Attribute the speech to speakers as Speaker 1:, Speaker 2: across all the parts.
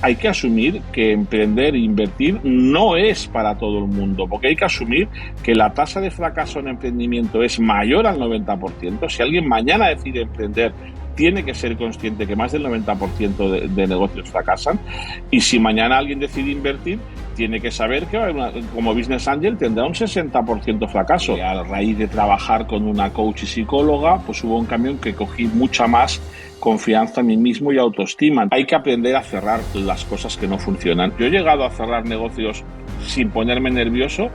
Speaker 1: Hay que asumir que emprender e invertir no es para todo el mundo, porque hay que asumir que la tasa de fracaso en emprendimiento es mayor al 90%. Si alguien mañana decide emprender, tiene que ser consciente que más del 90% de negocios fracasan. Y si mañana alguien decide invertir, tiene que saber que como business angel tendrá un 60% fracaso. A raíz de trabajar con una coach y psicóloga, pues hubo un cambio en que cogí mucha más confianza en mí mismo y autoestima. Hay que aprender a cerrar las cosas que no funcionan. Yo he llegado a cerrar negocios sin ponerme nervioso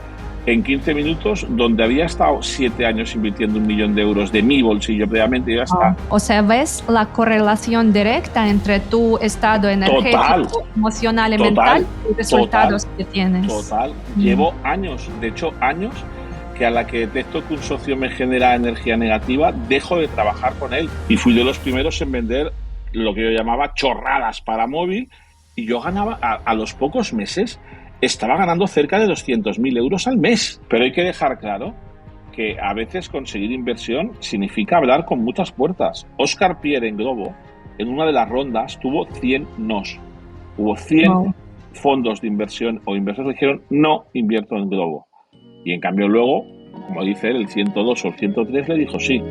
Speaker 1: en 15 minutos, donde había estado 7 años invirtiendo 1 millón de euros de mi bolsillo previamente y ya está.
Speaker 2: O sea, ¿ves la correlación directa entre tu estado energético, emocional y mental y los resultados que tienes?
Speaker 1: Total. Llevo años, de hecho años, que a la que detecto que un socio me genera energía negativa, dejo de trabajar con él. Y fui de los primeros en vender lo que yo llamaba chorradas para móvil, y yo ganaba, a los pocos meses, estaba ganando cerca de 200.000 euros al mes. Pero hay que dejar claro que a veces conseguir inversión significa hablar con muchas puertas. Oscar Pierre en Globo, en una de las rondas, tuvo 100 nos. Hubo 100 fondos de inversión o inversores que dijeron no invierto en Globo. Y en cambio luego, como dice él, el 102 o el 103 le dijo sí.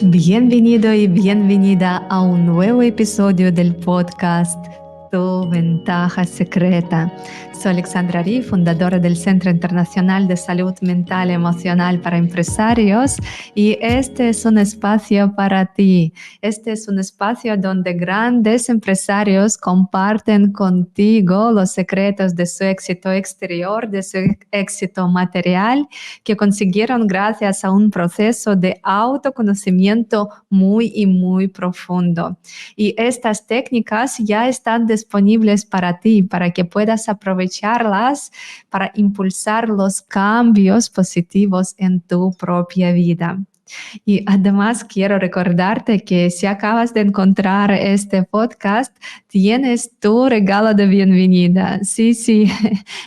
Speaker 2: Bienvenido y bienvenida a un nuevo episodio del podcast Tu Ventaja Secreta. Soy Alexandra Ri, fundadora del Centro Internacional de Salud Mental y Emocional para Empresarios, y este es un espacio para ti. Este es un espacio donde grandes empresarios comparten contigo los secretos de su éxito exterior, de su éxito material, que consiguieron gracias a un proceso de autoconocimiento muy profundo. Y estas técnicas ya están disponibles para ti, para que puedas aprovecharlas para impulsar los cambios positivos en tu propia vida. Y además quiero recordarte que si acabas de encontrar este podcast, tienes tu regalo de bienvenida. Sí,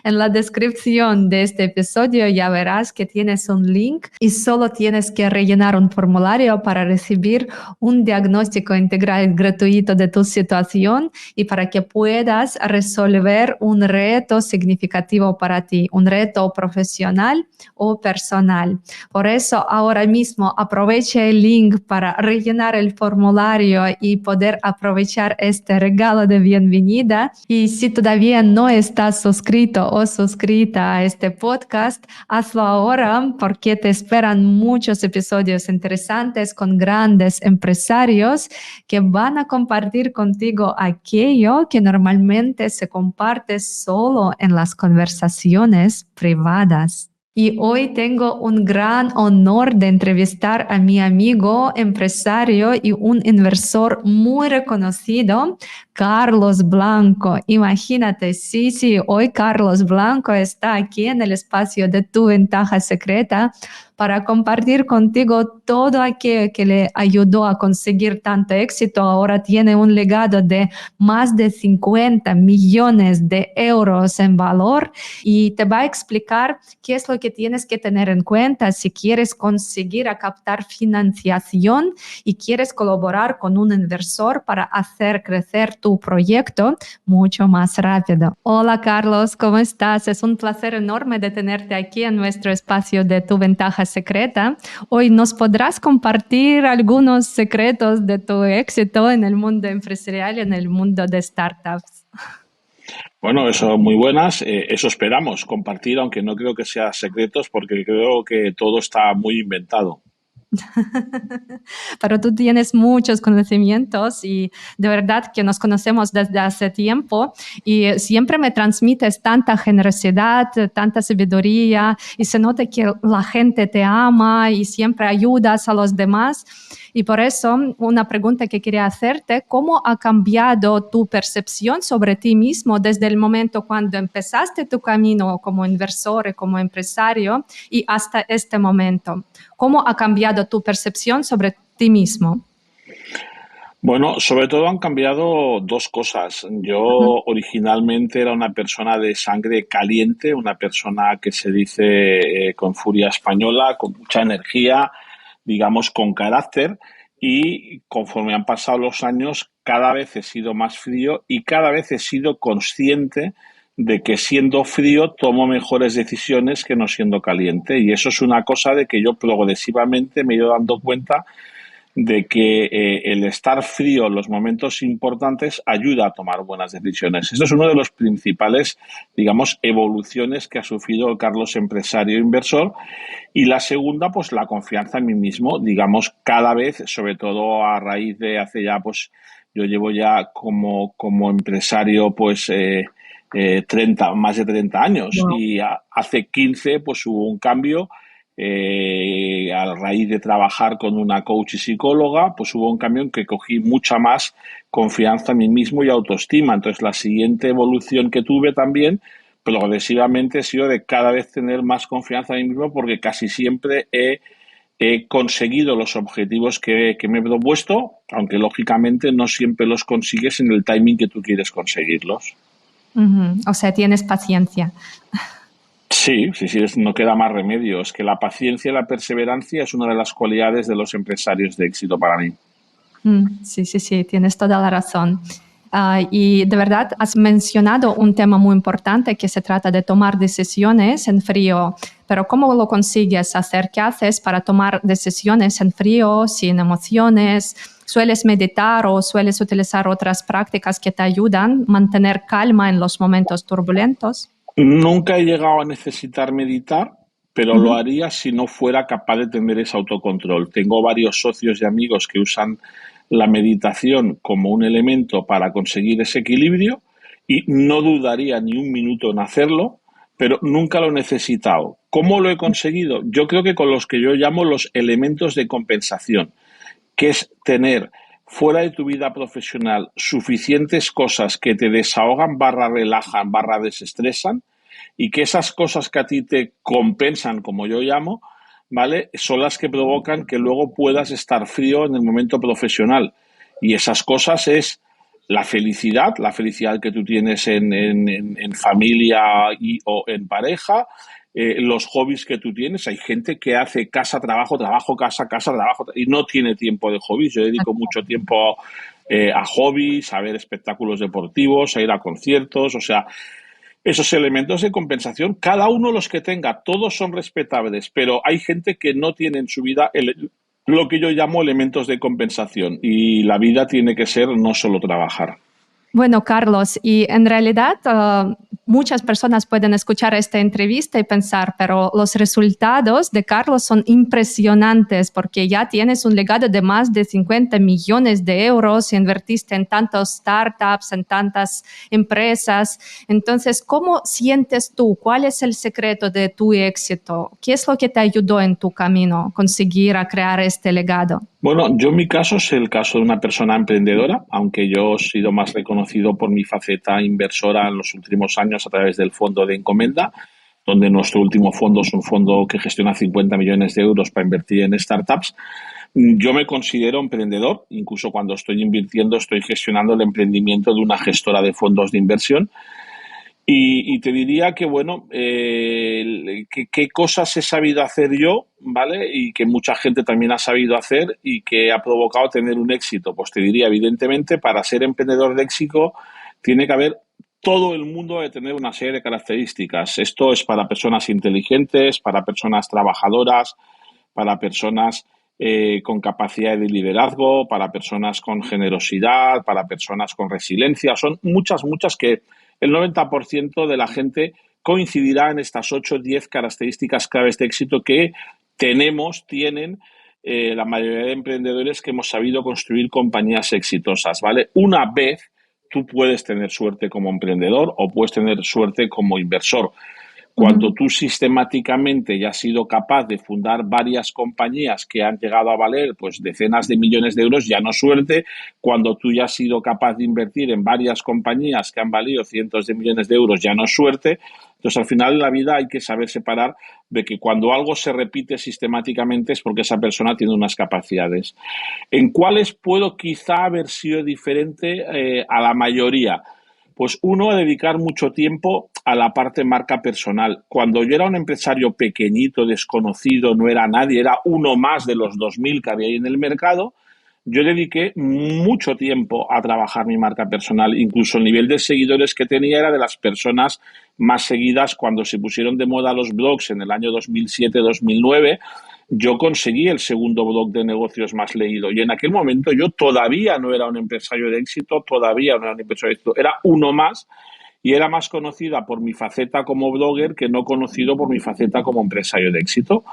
Speaker 2: en la descripción de este episodio ya verás que tienes un link y solo tienes que rellenar un formulario para recibir un diagnóstico integral gratuito de tu situación y para que puedas resolver un reto significativo para ti, un reto profesional o personal. Por eso ahora mismo aprovecha el link para rellenar el formulario y poder aprovechar este regalo de bienvenida. Y si todavía no estás suscrito o suscrita a este podcast, hazlo ahora porque te esperan muchos episodios interesantes con grandes empresarios que van a compartir contigo aquello que normalmente se comparte solo en las conversaciones privadas. Y hoy tengo un gran honor de entrevistar a mi amigo empresario y un inversor muy reconocido, Carlos Blanco. Imagínate, sí, hoy Carlos Blanco está aquí en el espacio de Tu Ventaja Secreta para compartir contigo todo aquello que le ayudó a conseguir tanto éxito. Ahora tiene un legado de más de 50 millones de euros en valor y te va a explicar qué es lo que tienes que tener en cuenta si quieres conseguir captar financiación y quieres colaborar con un inversor para hacer crecer tu proyecto mucho más rápido. Hola Carlos, ¿cómo estás? Es un placer enorme de tenerte aquí en nuestro espacio de Tu Ventaja Secreta. Hoy nos podrás compartir algunos secretos de tu éxito en el mundo empresarial y en el mundo de startups.
Speaker 1: Bueno, eso muy buenas. Eso esperamos compartir, aunque no creo que sea secretos, porque creo que todo está muy inventado.
Speaker 2: Pero tú tienes muchos conocimientos y de verdad que nos conocemos desde hace tiempo y siempre me transmites tanta generosidad, tanta sabiduría y se nota que la gente te ama y siempre ayudas a los demás. Y por eso una pregunta que quería hacerte, ¿cómo ha cambiado tu percepción sobre ti mismo desde el momento cuando empezaste tu camino como inversor y como empresario y hasta este momento? ¿Cómo ha cambiado tu percepción sobre ti mismo?
Speaker 1: Bueno, sobre todo han cambiado dos cosas. Yo originalmente era una persona de sangre caliente, una persona que se dice con furia española, con mucha energía, digamos con carácter, y conforme han pasado los años, cada vez he sido más frío y cada vez he sido consciente de que siendo frío tomo mejores decisiones que no siendo caliente. Y eso es una cosa de que yo progresivamente me he ido dando cuenta de que el estar frío en los momentos importantes ayuda a tomar buenas decisiones. Esto es uno de los principales, digamos, evoluciones que ha sufrido el Carlos empresario inversor. Y la segunda, pues la confianza en mí mismo, digamos, cada vez, sobre todo a raíz de hace ya, pues yo llevo ya como empresario, pues 30, más de 30 años,
Speaker 2: Wow.
Speaker 1: y hace 15 pues hubo un cambio. A raíz de trabajar con una coach y psicóloga, pues hubo un cambio en que cogí mucha más confianza en mí mismo y autoestima. Entonces, la siguiente evolución que tuve también, progresivamente, ha sido de cada vez tener más confianza en mí mismo, porque casi siempre he conseguido los objetivos que me he propuesto, aunque lógicamente no siempre los consigues en el timing que tú quieres conseguirlos.
Speaker 2: O sea, tienes paciencia.
Speaker 1: Sí, sí, sí, no queda más remedio. Es que la paciencia y la perseverancia es una de las cualidades de los empresarios de éxito para mí.
Speaker 2: Sí, sí, sí, tienes toda la razón. Y de verdad has mencionado un tema muy importante que se trata de tomar decisiones en frío, pero ¿cómo lo consigues hacer? ¿Qué haces para tomar decisiones en frío, sin emociones? ¿Sueles meditar o sueles utilizar otras prácticas que te ayudan a mantener calma en los momentos turbulentos?
Speaker 1: Nunca he llegado a necesitar meditar, pero lo
Speaker 2: Ujú.
Speaker 1: haría si no fuera capaz de tener ese autocontrol. Tengo varios socios y amigos que usan la meditación como un elemento para conseguir ese equilibrio y no dudaría ni un minuto en hacerlo, pero nunca lo he necesitado. ¿Cómo lo he conseguido? Yo creo que con los que yo llamo los elementos de compensación, que es tener fuera de tu vida profesional suficientes cosas que te desahogan, barra relajan, barra desestresan, y que esas cosas que a ti te compensan, como yo llamo, ¿vale? Son las que provocan que luego puedas estar frío en el momento profesional. Y esas cosas es la felicidad que tú tienes en familia o en pareja, los hobbies que tú tienes. Hay gente que hace casa, trabajo, trabajo, casa, casa, trabajo, y no tiene tiempo de hobbies. Yo dedico mucho tiempo a hobbies, a ver espectáculos deportivos, a ir a conciertos, o sea, esos elementos de compensación, cada uno los que tenga, todos son respetables, pero hay gente que no tiene en su vida lo que yo llamo elementos de compensación, y la vida tiene que ser no solo trabajar.
Speaker 2: Bueno, Carlos, y en realidad muchas personas pueden escuchar esta entrevista y pensar, pero los resultados de Carlos son impresionantes porque ya tienes un legado de más de 50 millones de euros, invertiste en tantos startups, en tantas empresas. Entonces, ¿cómo sientes tú? ¿Cuál es el secreto de tu éxito? ¿Qué es lo que te ayudó en tu camino a conseguir a crear este legado?
Speaker 1: Bueno, yo en mi caso es el caso de una persona emprendedora, aunque yo he sido más reconocido por mi faceta inversora en los últimos años a través del fondo de Encomenda, donde nuestro último fondo es un fondo que gestiona 50 millones de euros para invertir en startups. Yo me considero emprendedor, incluso cuando estoy invirtiendo estoy gestionando el emprendimiento de una gestora de fondos de inversión. Y te diría que, bueno, qué cosas he sabido hacer yo, ¿vale? Y que mucha gente también ha sabido hacer y que ha provocado tener un éxito. Pues te diría, evidentemente, para ser emprendedor de éxito tiene que haber, todo el mundo de tener una serie de características. Esto es para personas inteligentes, para personas trabajadoras, para personas con capacidad de liderazgo, para personas con generosidad, para personas con resiliencia. Son muchas, muchas que el 90% de la gente coincidirá en estas 8 o 10 características claves de éxito que tienen la mayoría de emprendedores que hemos sabido construir compañías exitosas, ¿vale? Una vez tú puedes tener suerte como emprendedor o puedes tener suerte como inversor. Cuando tú sistemáticamente ya has sido capaz de fundar varias compañías que han llegado a valer pues decenas de millones de euros, ya no suerte. Cuando tú ya has sido capaz de invertir en varias compañías que han valido cientos de millones de euros, ya no es suerte. Entonces, al final en la vida hay que saber separar de que cuando algo se repite sistemáticamente es porque esa persona tiene unas capacidades. ¿En cuáles puedo quizá haber sido diferente a la mayoría? Pues uno, a dedicar mucho tiempo a la parte marca personal. Cuando yo era un empresario pequeñito, desconocido, no era nadie, era uno más de los 2000 que había ahí en el mercado, yo dediqué mucho tiempo a trabajar mi marca personal. Incluso el nivel de seguidores que tenía era de las personas más seguidas cuando se pusieron de moda los blogs en el año 2007-2009. Yo conseguí el segundo blog de negocios más leído y en aquel momento yo todavía no era un empresario de éxito, todavía no era un empresario de éxito, era uno más y era más conocida por mi faceta como blogger que no conocido por mi faceta como empresario de éxito.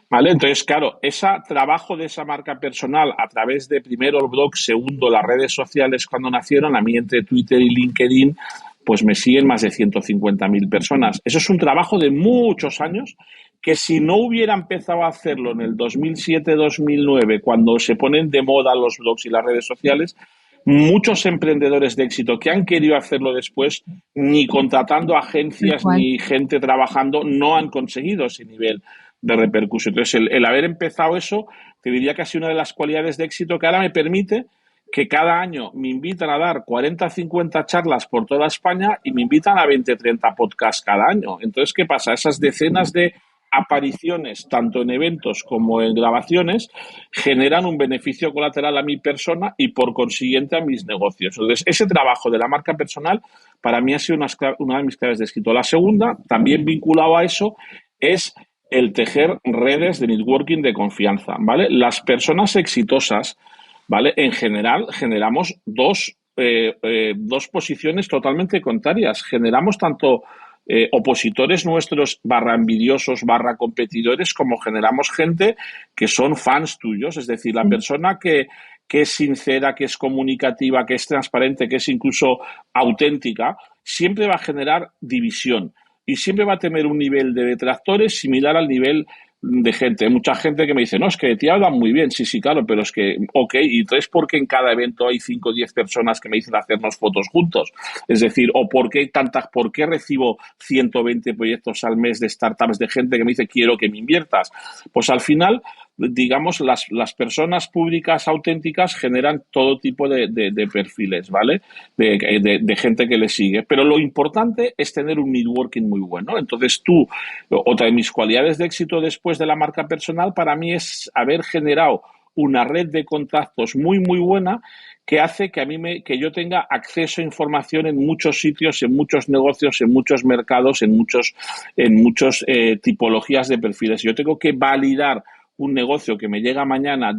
Speaker 1: ¿Vale? Entonces, claro, ese trabajo de esa marca personal a través de primero el blog, segundo las redes sociales cuando nacieron, a mí entre Twitter y LinkedIn, pues me siguen más de 150.000 personas. Eso es un trabajo de muchos años que si no hubiera empezado a hacerlo en el 2007-2009, cuando se ponen de moda los blogs y las redes sociales, muchos emprendedores de éxito que han querido hacerlo después, ni contratando
Speaker 2: Tal
Speaker 1: agencias
Speaker 2: cual.
Speaker 1: ni gente trabajando, no han conseguido ese nivel de repercusión. Entonces, el haber empezado eso, te diría que ha sido una de las cualidades de éxito que ahora me permite que cada año me invitan a dar 40 50 charlas por toda España y me invitan a 20 30 podcasts cada año. Entonces, ¿qué pasa? Esas decenas de apariciones, tanto en eventos como en grabaciones, generan un beneficio colateral a mi persona y por consiguiente a mis negocios. Entonces, ese trabajo de la marca personal para mí ha sido una de mis claves de éxito. La segunda, también vinculado a eso, es el tejer redes de networking de confianza, ¿vale? Las personas exitosas, ¿vale? En general, generamos dos posiciones totalmente contrarias. Generamos tanto opositores nuestros barra envidiosos, barra competidores, como generamos gente que son fans tuyos. Es decir, la
Speaker 2: Sí.
Speaker 1: persona que es sincera, que es comunicativa, que es transparente, que es incluso auténtica, siempre va a generar división y siempre va a tener un nivel de detractores similar al nivel de gente. Hay mucha gente que me dice, no, es que de ti hablan muy bien. Sí, sí, claro, pero es que, ok, y entonces, ¿por qué en cada evento hay 5 o 10 personas que me dicen hacernos fotos juntos? Es decir, o por qué recibo 120 proyectos al mes de startups de gente que me dice, quiero que me inviertas? Pues al final, digamos, las personas públicas auténticas generan todo tipo de perfiles, ¿vale? De gente que le sigue. Pero lo importante es tener un networking muy bueno. Entonces tú, otra de mis cualidades de éxito después de la marca personal para mí es haber generado una red de contactos muy, muy buena que hace que que yo tenga acceso a información en muchos sitios, en muchos negocios, en muchos mercados, en muchos tipologías de perfiles. Yo tengo que validar un negocio que me llega mañana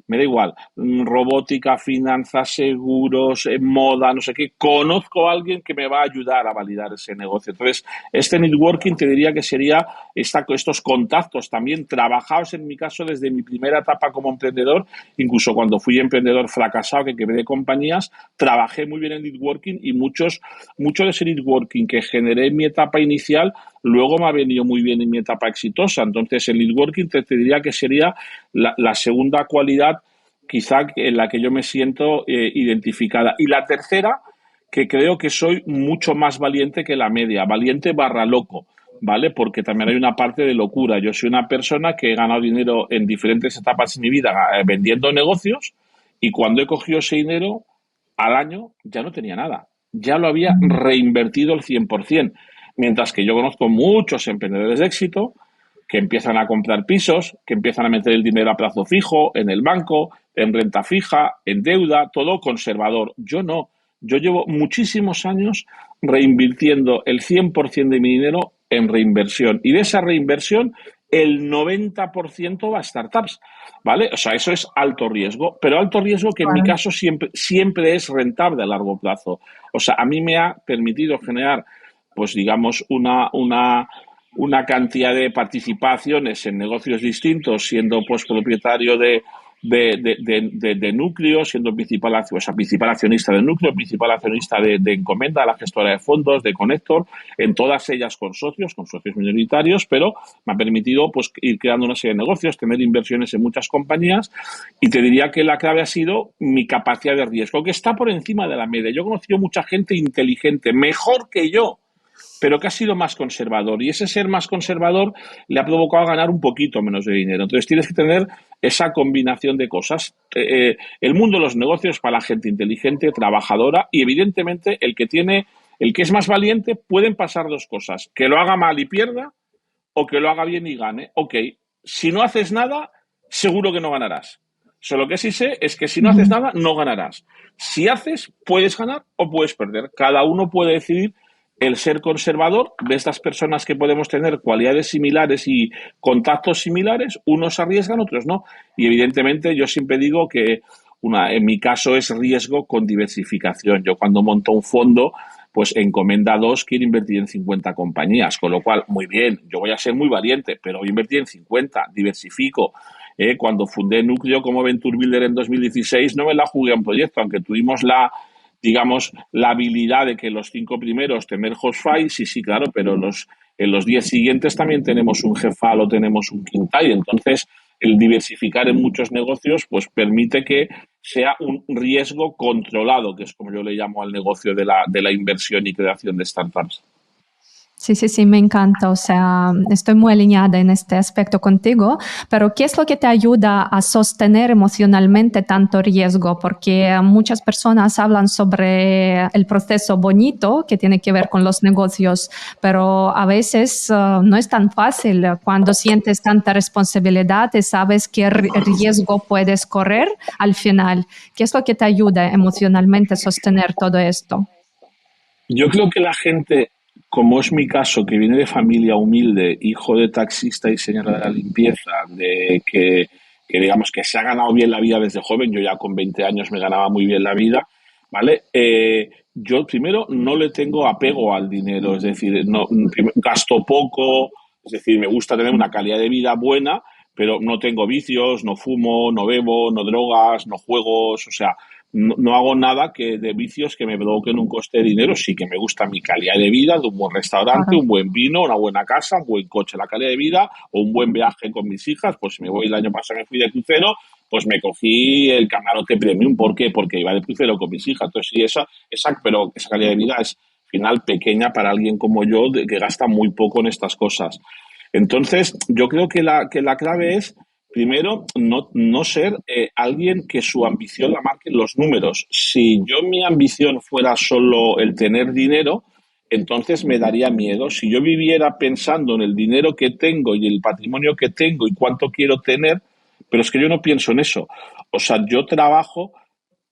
Speaker 1: me da igual, robótica, finanzas, seguros, moda, no sé qué, conozco a alguien que me va a ayudar a validar ese negocio. Entonces, este networking te diría que sería estos contactos también trabajados en mi caso desde mi primera etapa como emprendedor, incluso cuando fui emprendedor fracasado que quebré compañías, trabajé muy bien en networking y mucho de ese networking que generé en mi etapa inicial luego me ha venido muy bien en mi etapa exitosa. Entonces, el networking te diría que sería la segunda cualidad quizá en la que yo me siento identificada. Y la tercera, que creo que soy mucho más valiente que la media, valiente barra loco, ¿vale? Porque también hay una parte de locura. Yo soy una persona que he ganado dinero en diferentes etapas de mi vida vendiendo negocios y cuando he cogido ese dinero al año ya no tenía nada. Ya lo había
Speaker 2: Mm.
Speaker 1: reinvertido el 100%. Mientras que yo conozco muchos emprendedores de éxito que empiezan a comprar pisos, que empiezan a meter el dinero a plazo fijo, en el banco, en renta fija, en deuda, todo conservador. Yo no. Yo llevo muchísimos años reinvirtiendo el 100% de mi dinero en reinversión. Y de esa reinversión, el 90% va a startups, ¿vale? O sea, eso es alto riesgo, pero alto riesgo que en mi
Speaker 2: Claro.
Speaker 1: caso siempre es rentable a largo plazo. O sea, a mí me ha permitido generar pues digamos, una cantidad de participaciones en negocios distintos, siendo pues propietario de núcleo, siendo principal accionista de núcleo, principal accionista de Encomenda, la gestora de fondos, de Connector, en todas ellas con socios minoritarios, pero me ha permitido pues ir creando una serie de negocios, tener inversiones en muchas compañías y te diría que la clave ha sido mi capacidad de riesgo, que está por encima de la media. Yo he conocido mucha gente inteligente, mejor que yo, pero que ha sido más conservador. Y ese ser más conservador le ha provocado ganar un poquito menos de dinero. Entonces tienes que tener esa combinación de cosas. El mundo de los negocios para la gente inteligente, trabajadora y evidentemente el que es más valiente, pueden pasar dos cosas. Que lo haga mal y pierda o que lo haga bien y gane. Ok, si no haces nada, seguro que no ganarás. Solo lo que sí sé es que si no haces nada, no ganarás. Si haces, puedes ganar o puedes perder. Cada uno puede decidir el ser conservador. De estas personas que podemos tener cualidades similares y contactos similares, unos arriesgan, otros no. Y evidentemente yo siempre digo que en mi caso es riesgo con diversificación. Yo cuando monto un fondo, pues en Comenda 2 quiero invertir en 50 compañías, con lo cual, muy bien, yo voy a ser muy valiente, pero voy a invertir en 50, diversifico. Cuando fundé Núcleo como Venture Builder en 2016 no me la jugué a un proyecto, aunque tuvimos digamos, la habilidad de que los 5 primeros tener HostFi, sí, claro, pero en los 10 siguientes también tenemos un Jefal o tenemos un Quintai. Entonces, el diversificar en muchos negocios pues permite que sea un riesgo controlado, que es como yo le llamo al negocio de la inversión y creación de startups.
Speaker 2: Sí, sí, sí, me encanta. O sea, estoy muy alineada en este aspecto contigo, pero ¿qué es lo que te ayuda a sostener emocionalmente tanto riesgo? Porque muchas personas hablan sobre el proceso bonito que tiene que ver con los negocios, pero a veces no es tan fácil cuando sientes tanta responsabilidad y sabes qué riesgo puedes correr al final. ¿Qué es lo que te ayuda emocionalmente a sostener todo esto?
Speaker 1: Yo creo que la gente, como es mi caso, que viene de familia humilde, hijo de taxista y señora de la limpieza, que digamos que se ha ganado bien la vida desde joven, yo ya con 20 años me ganaba muy bien la vida, ¿vale? Yo primero no le tengo apego al dinero, es decir, no gasto poco, es decir, me gusta tener una calidad de vida buena, pero no tengo vicios, no fumo, no bebo, no drogas, no juegos, o sea, no hago nada que de vicios que me provoquen un coste de dinero. Sí que me gusta mi calidad de vida, de un buen restaurante,
Speaker 2: Claro.
Speaker 1: un buen vino, una buena casa, un buen coche, la calidad de vida, o un buen viaje con mis hijas. Pues si me voy el año pasado, me fui de crucero, pues me cogí el camarote premium. ¿Por qué? Porque iba de crucero con mis hijas. Entonces sí, pero esa calidad de vida es al final pequeña para alguien como yo, que gasta muy poco en estas cosas. Entonces, yo creo que la clave es, primero, no ser alguien que su ambición la marquen los números. Si mi ambición fuera solo el tener dinero, entonces me daría miedo. Si yo viviera pensando en el dinero que tengo y el patrimonio que tengo y cuánto quiero tener, pero es que yo no pienso en eso. O sea, yo trabajo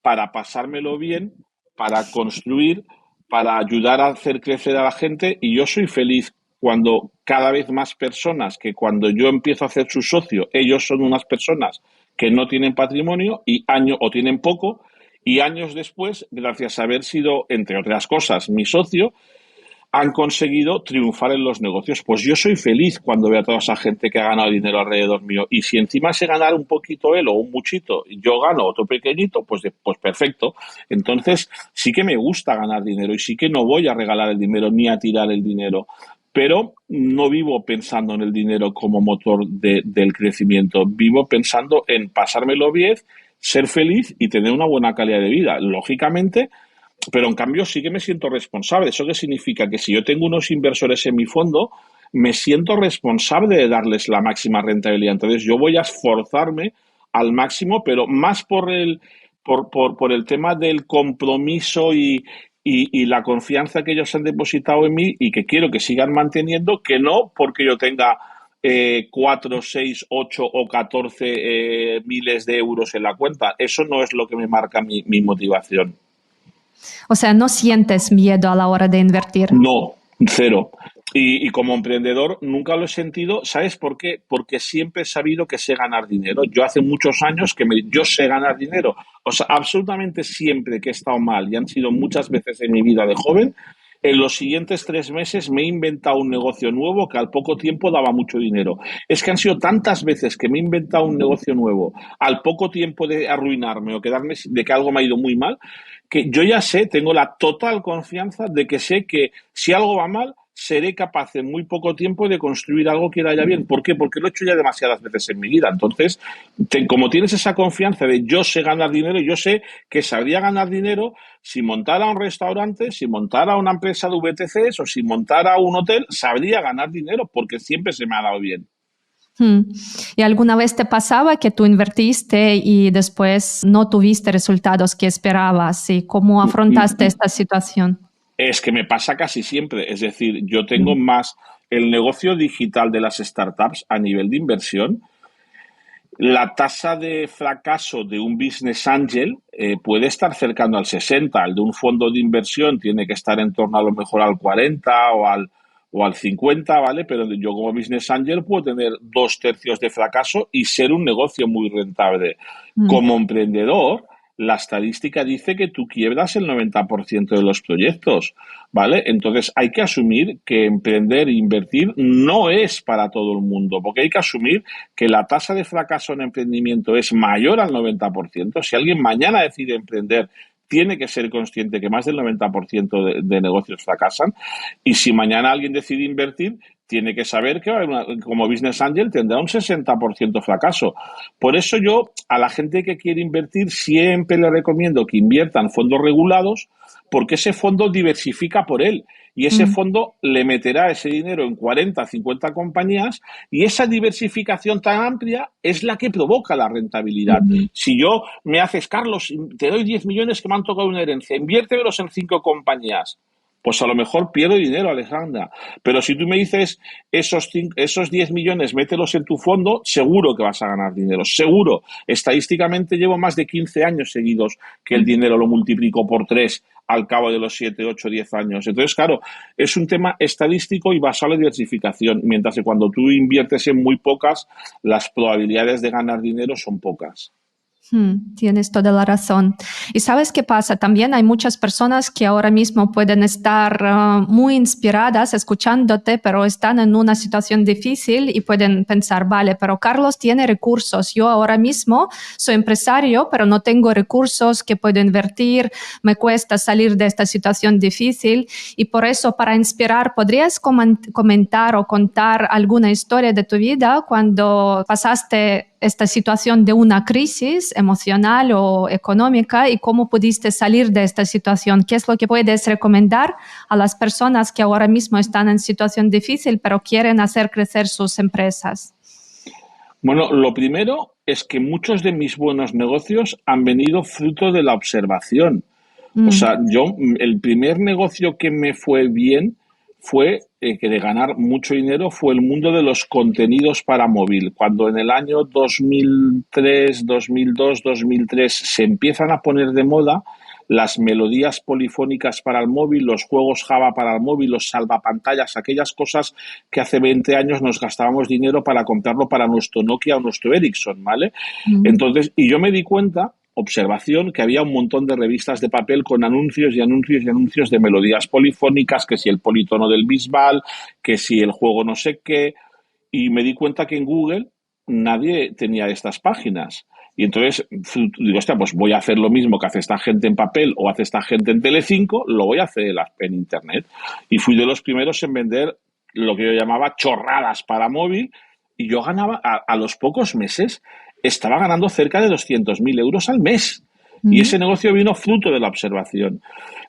Speaker 1: para pasármelo bien, para construir, para ayudar a hacer crecer a la gente, y yo soy feliz cuando cada vez más personas, que cuando yo empiezo a hacer su socio, ellos son unas personas que no tienen patrimonio o tienen poco, y años después, gracias a haber sido, entre otras cosas, mi socio, han conseguido triunfar en los negocios. Pues yo soy feliz cuando veo a toda esa gente que ha ganado dinero alrededor mío. Y si encima se ganar un poquito él o un muchito, y yo gano otro pequeñito, pues perfecto. Entonces sí que me gusta ganar dinero y sí que no voy a regalar el dinero ni a tirar el dinero. Pero no vivo pensando en el dinero como motor del crecimiento. Vivo pensando en pasármelo bien, ser feliz y tener una buena calidad de vida. Lógicamente, pero en cambio sí que me siento responsable. ¿Eso qué significa? Que si yo tengo unos inversores en mi fondo, me siento responsable de darles la máxima rentabilidad. Entonces yo voy a esforzarme al máximo, pero más por el tema del compromiso y la confianza que ellos han depositado en mí y que quiero que sigan manteniendo, que no porque yo tenga 4, 6, 8 o 14 miles de euros en la cuenta. Eso no es lo que me marca mi motivación.
Speaker 2: O sea, no sientes miedo a la hora de invertir.
Speaker 1: No, cero. Y como emprendedor nunca lo he sentido. ¿Sabes por qué? Porque siempre he sabido que sé ganar dinero. Yo hace muchos años yo sé ganar dinero. O sea, absolutamente siempre que he estado mal, y han sido muchas veces en mi vida de joven, en los siguientes 3 meses me he inventado un negocio nuevo que al poco tiempo daba mucho dinero. Es que han sido tantas veces que me he inventado un negocio nuevo al poco tiempo de arruinarme o de que algo me ha ido muy mal, que yo ya sé, tengo la total confianza de que sé que si algo va mal, seré capaz en muy poco tiempo de construir algo que vaya bien. ¿Por qué? Porque lo he hecho ya demasiadas veces en mi vida. Entonces, como tienes esa confianza de yo sé ganar dinero, yo sé que sabría ganar dinero si montara un restaurante, si montara una empresa de VTCs o si montara un hotel, sabría ganar dinero porque siempre se me ha dado bien.
Speaker 2: ¿Y alguna vez te pasaba que tú invertiste y después no tuviste resultados que esperabas? ¿Y cómo afrontaste esta situación?
Speaker 1: Es que me pasa casi siempre. Es decir, yo tengo más el negocio digital de las startups a nivel de inversión. La tasa de fracaso de un business angel puede estar cercano al 60. El de un fondo de inversión tiene que estar en torno a lo mejor al 40 o al 50, ¿vale? Pero yo como business angel puedo tener 2/3 de fracaso y ser un negocio muy rentable.
Speaker 2: Mm.
Speaker 1: Como emprendedor, la estadística dice que tú quiebras el 90% de los proyectos, ¿vale? Entonces hay que asumir que emprender e invertir no es para todo el mundo, porque hay que asumir que la tasa de fracaso en emprendimiento es mayor al 90%. Si alguien mañana decide emprender, tiene que ser consciente que más del 90% de negocios fracasan. Y si mañana alguien decide invertir, tiene que saber que como business angel tendrá un 60% fracaso. Por eso yo a la gente que quiere invertir siempre le recomiendo que invierta en fondos regulados, porque ese fondo diversifica por él y ese
Speaker 2: Mm.
Speaker 1: fondo le meterá ese dinero en 40, 50 compañías y esa diversificación tan amplia es la que provoca la rentabilidad.
Speaker 2: Mm.
Speaker 1: Si yo me haces, Carlos, te doy 10 millones que me han tocado una herencia, inviértemelos en 5 compañías. Pues a lo mejor pierdo dinero, Alejandra. Pero si tú me dices esos 10 millones, mételos en tu fondo, seguro que vas a ganar dinero. Seguro. Estadísticamente llevo más de 15 años seguidos que el dinero lo multiplico por 3 al cabo de los 7, 8, 10 años. Entonces, claro, es un tema estadístico y basado en diversificación, mientras que cuando tú inviertes en muy pocas, las probabilidades de ganar dinero son pocas.
Speaker 2: Tienes toda la razón. ¿Y sabes qué pasa? También hay muchas personas que ahora mismo pueden estar muy inspiradas escuchándote, pero están en una situación difícil y pueden pensar, vale, pero Carlos tiene recursos. Yo ahora mismo soy empresario, pero no tengo recursos que puedo invertir. Me cuesta salir de esta situación difícil y por eso, para inspirar, ¿podrías comentar o contar alguna historia de tu vida cuando pasaste esta situación de una crisis emocional o económica y cómo pudiste salir de esta situación? ¿Qué es lo que puedes recomendar a las personas que ahora mismo están en situación difícil pero quieren hacer crecer sus empresas?
Speaker 1: Bueno, lo primero es que muchos de mis buenos negocios han venido fruto de la observación. O
Speaker 2: Mm.
Speaker 1: sea, el primer negocio que me fue bien fue que de ganar mucho dinero fue el mundo de los contenidos para móvil. Cuando en el año 2003, 2002, 2003 se empiezan a poner de moda las melodías polifónicas para el móvil, los juegos Java para el móvil, los salvapantallas, aquellas cosas que hace 20 años nos gastábamos dinero para comprarlo para nuestro Nokia o nuestro Ericsson, ¿vale?
Speaker 2: Mm.
Speaker 1: Entonces, y yo me di cuenta, observación, que había un montón de revistas de papel con anuncios y anuncios y anuncios de melodías polifónicas, que si el politono del Bisbal, que si el juego no sé qué, y me di cuenta que en Google nadie tenía estas páginas. Y entonces digo, hostia, pues voy a hacer lo mismo que hace esta gente en papel o hace esta gente en Telecinco, lo voy a hacer en Internet. Y fui de los primeros en vender lo que yo llamaba chorradas para móvil y yo ganaba, a los pocos meses, estaba ganando cerca de 200.000 euros al mes. Y
Speaker 2: Mm.
Speaker 1: ese negocio vino fruto de la observación.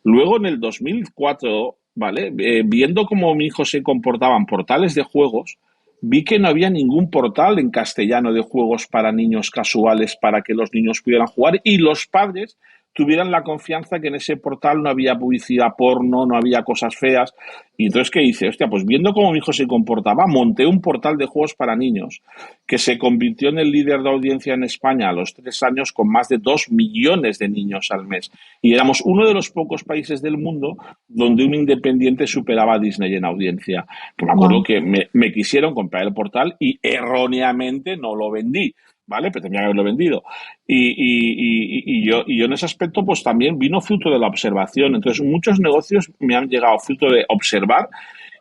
Speaker 1: Luego, en el 2004, ¿vale? Viendo cómo mi hijo se comportaba en portales de juegos, vi que no había ningún portal en castellano de juegos para niños casuales para que los niños pudieran jugar y los padres tuvieran la confianza que en ese portal no había publicidad porno, no había cosas feas. Y entonces, ¿qué hice? Hostia, pues viendo cómo mi hijo se comportaba, monté un portal de juegos para niños que se convirtió en el líder de audiencia en España a los 3 años con más de 2 millones de niños al mes. Y éramos uno de los pocos países del mundo donde un independiente superaba a Disney en audiencia. Que me acuerdo
Speaker 2: Wow.
Speaker 1: que me quisieron comprar el portal y erróneamente no lo vendí. ¿Vale? Pero tenía que haberlo vendido. Y yo en ese aspecto, pues también vino fruto de la observación. Entonces, muchos negocios me han llegado fruto de observar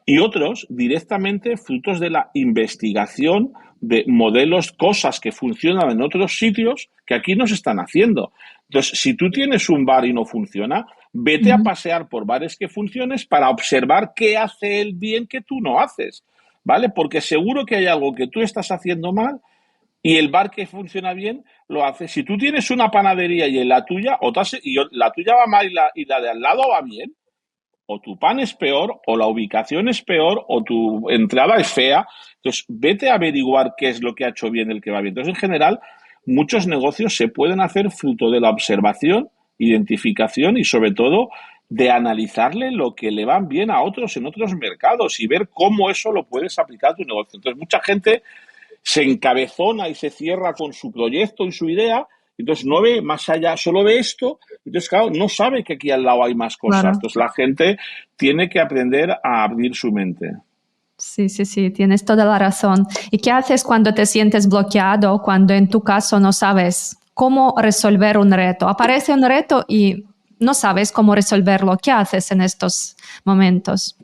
Speaker 1: y otros directamente frutos de la investigación de modelos, cosas que funcionan en otros sitios que aquí no se están haciendo. Entonces, si tú tienes un bar y no funciona, vete a
Speaker 2: Mm.
Speaker 1: pasear por bares que funciones para observar qué hace él bien que tú no haces, ¿vale? Porque seguro que hay algo que tú estás haciendo mal y el bar que funciona bien lo hace. Si tú tienes una panadería y en la tuya, la tuya va mal y la de al lado va bien, o tu pan es peor, o la ubicación es peor, o tu entrada es fea. Entonces, vete a averiguar qué es lo que ha hecho bien el que va bien. Entonces, en general, muchos negocios se pueden hacer fruto de la observación, identificación y, sobre todo, de analizarle lo que le van bien a otros en otros mercados y ver cómo eso lo puedes aplicar a tu negocio. Entonces, mucha gente se encabezona y se cierra con su proyecto y su idea, entonces no ve más allá, solo ve esto, entonces claro, no sabe que aquí al lado hay más cosas.
Speaker 2: Claro.
Speaker 1: Entonces la gente tiene que aprender a abrir su mente.
Speaker 2: Sí, sí, sí, tienes toda la razón. ¿Y qué haces cuando te sientes bloqueado, cuando en tu caso no sabes cómo resolver un reto? Aparece un reto y no sabes cómo resolverlo. ¿Qué haces en estos momentos?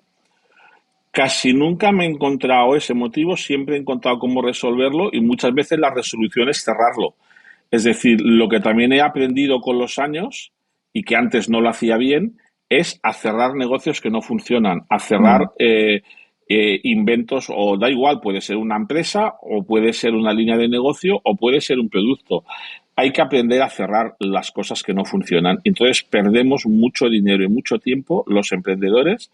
Speaker 1: Casi nunca me he encontrado ese motivo, siempre he encontrado cómo resolverlo y muchas veces la resolución es cerrarlo. Es decir, lo que también he aprendido con los años y que antes no lo hacía bien es a cerrar negocios que no funcionan, a cerrar
Speaker 2: Mm.
Speaker 1: inventos o da igual, puede ser una empresa o puede ser una línea de negocio o puede ser un producto. Hay que aprender a cerrar las cosas que no funcionan. Entonces perdemos mucho dinero y mucho tiempo los emprendedores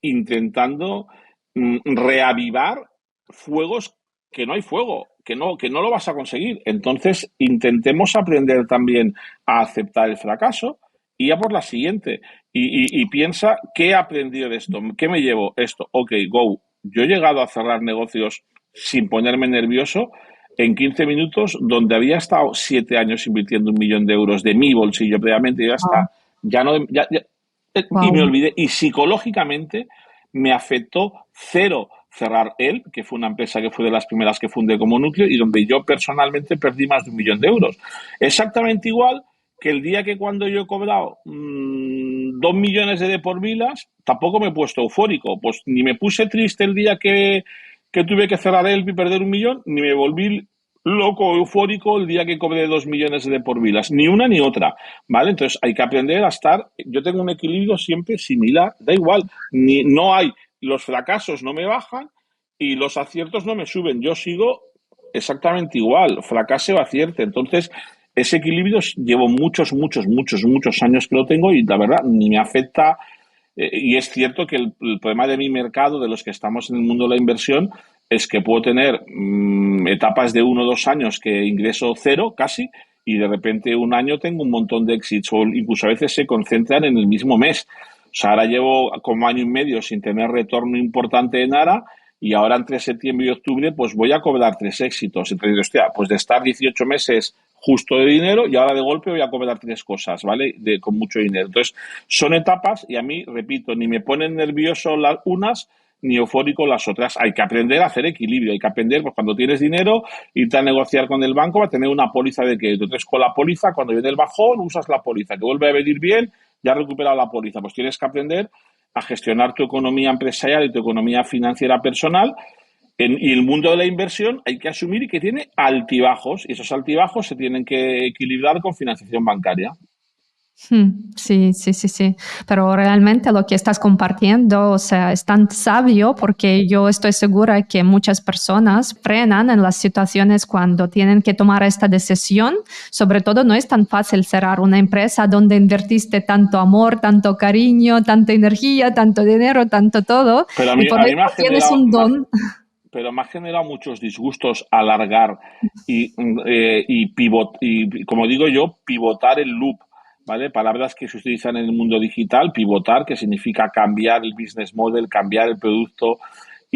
Speaker 1: intentando reavivar fuegos que no hay fuego, que no lo vas a conseguir. Entonces, intentemos aprender también a aceptar el fracaso y a por la siguiente. Y piensa, ¿qué he aprendido de esto? ¿Qué me llevo? Esto, ok, go. Yo he llegado a cerrar negocios sin ponerme nervioso en 15 minutos, donde había estado 7 años invirtiendo 1 millón de euros de mi bolsillo previamente, ya
Speaker 2: Wow.
Speaker 1: está, ya no, y me
Speaker 2: Wow.
Speaker 1: olvidé. Y psicológicamente me afectó cero cerrar él, que fue una empresa que fue de las primeras que fundé como núcleo y donde yo personalmente perdí más de 1 millón de euros. Exactamente igual que el día que cuando yo he cobrado 2 millones de por vilas, tampoco me he puesto eufórico. Pues ni me puse triste el día que tuve que cerrar él y perder 1 millón, ni me volví loco, eufórico el día que cobré 2 millones de por vilas. Ni una ni otra. ¿Vale? Entonces hay que aprender a estar, yo tengo un equilibrio siempre similar, da igual, no hay, los fracasos no me bajan y los aciertos no me suben, yo sigo exactamente igual, fracase o acierte, entonces ese equilibrio llevo muchos años que lo tengo y la verdad ni me afecta y es cierto que el problema de mi mercado, de los que estamos en el mundo de la inversión, es que puedo tener etapas de 1 o 2 años que ingreso cero casi y de repente un año tengo un montón de éxitos o incluso a veces se concentran en el mismo mes. O sea, ahora llevo como año y medio sin tener retorno importante en ARA y ahora entre septiembre y octubre pues voy a cobrar 3 éxitos. Entonces, hostia, pues de estar 18 meses justo de dinero y ahora de golpe voy a cobrar 3 cosas, ¿vale? Con mucho dinero. Entonces, son etapas y a mí, repito, ni me ponen nervioso las unas ni eufórico las otras. Hay que aprender a hacer equilibrio, hay que aprender, pues cuando tienes dinero, irte a negociar con el banco va a tener una póliza de crédito. Entonces, con la póliza, cuando viene el bajón, usas la póliza, que vuelve a venir bien, ya has recuperado la póliza. Pues tienes que aprender a gestionar tu economía empresarial y tu economía financiera personal y el mundo de la inversión hay que asumir que tiene altibajos y esos altibajos se tienen que equilibrar con financiación bancaria.
Speaker 2: Sí, sí, sí, sí. Pero realmente lo que estás compartiendo, o sea, es tan sabio porque yo estoy segura que muchas personas frenan en las situaciones cuando tienen que tomar esta decisión. Sobre todo no es tan fácil cerrar una empresa donde invertiste tanto amor, tanto cariño, tanta energía, tanto dinero, tanto todo.
Speaker 1: Pero
Speaker 2: Y por
Speaker 1: a mí
Speaker 2: eso tienes un don.
Speaker 1: pero me ha generado muchos disgustos alargar y pivot, y como digo yo, pivotar el loop. ¿Vale? Palabras que se utilizan en el mundo digital, pivotar, que significa cambiar el business model, cambiar el producto.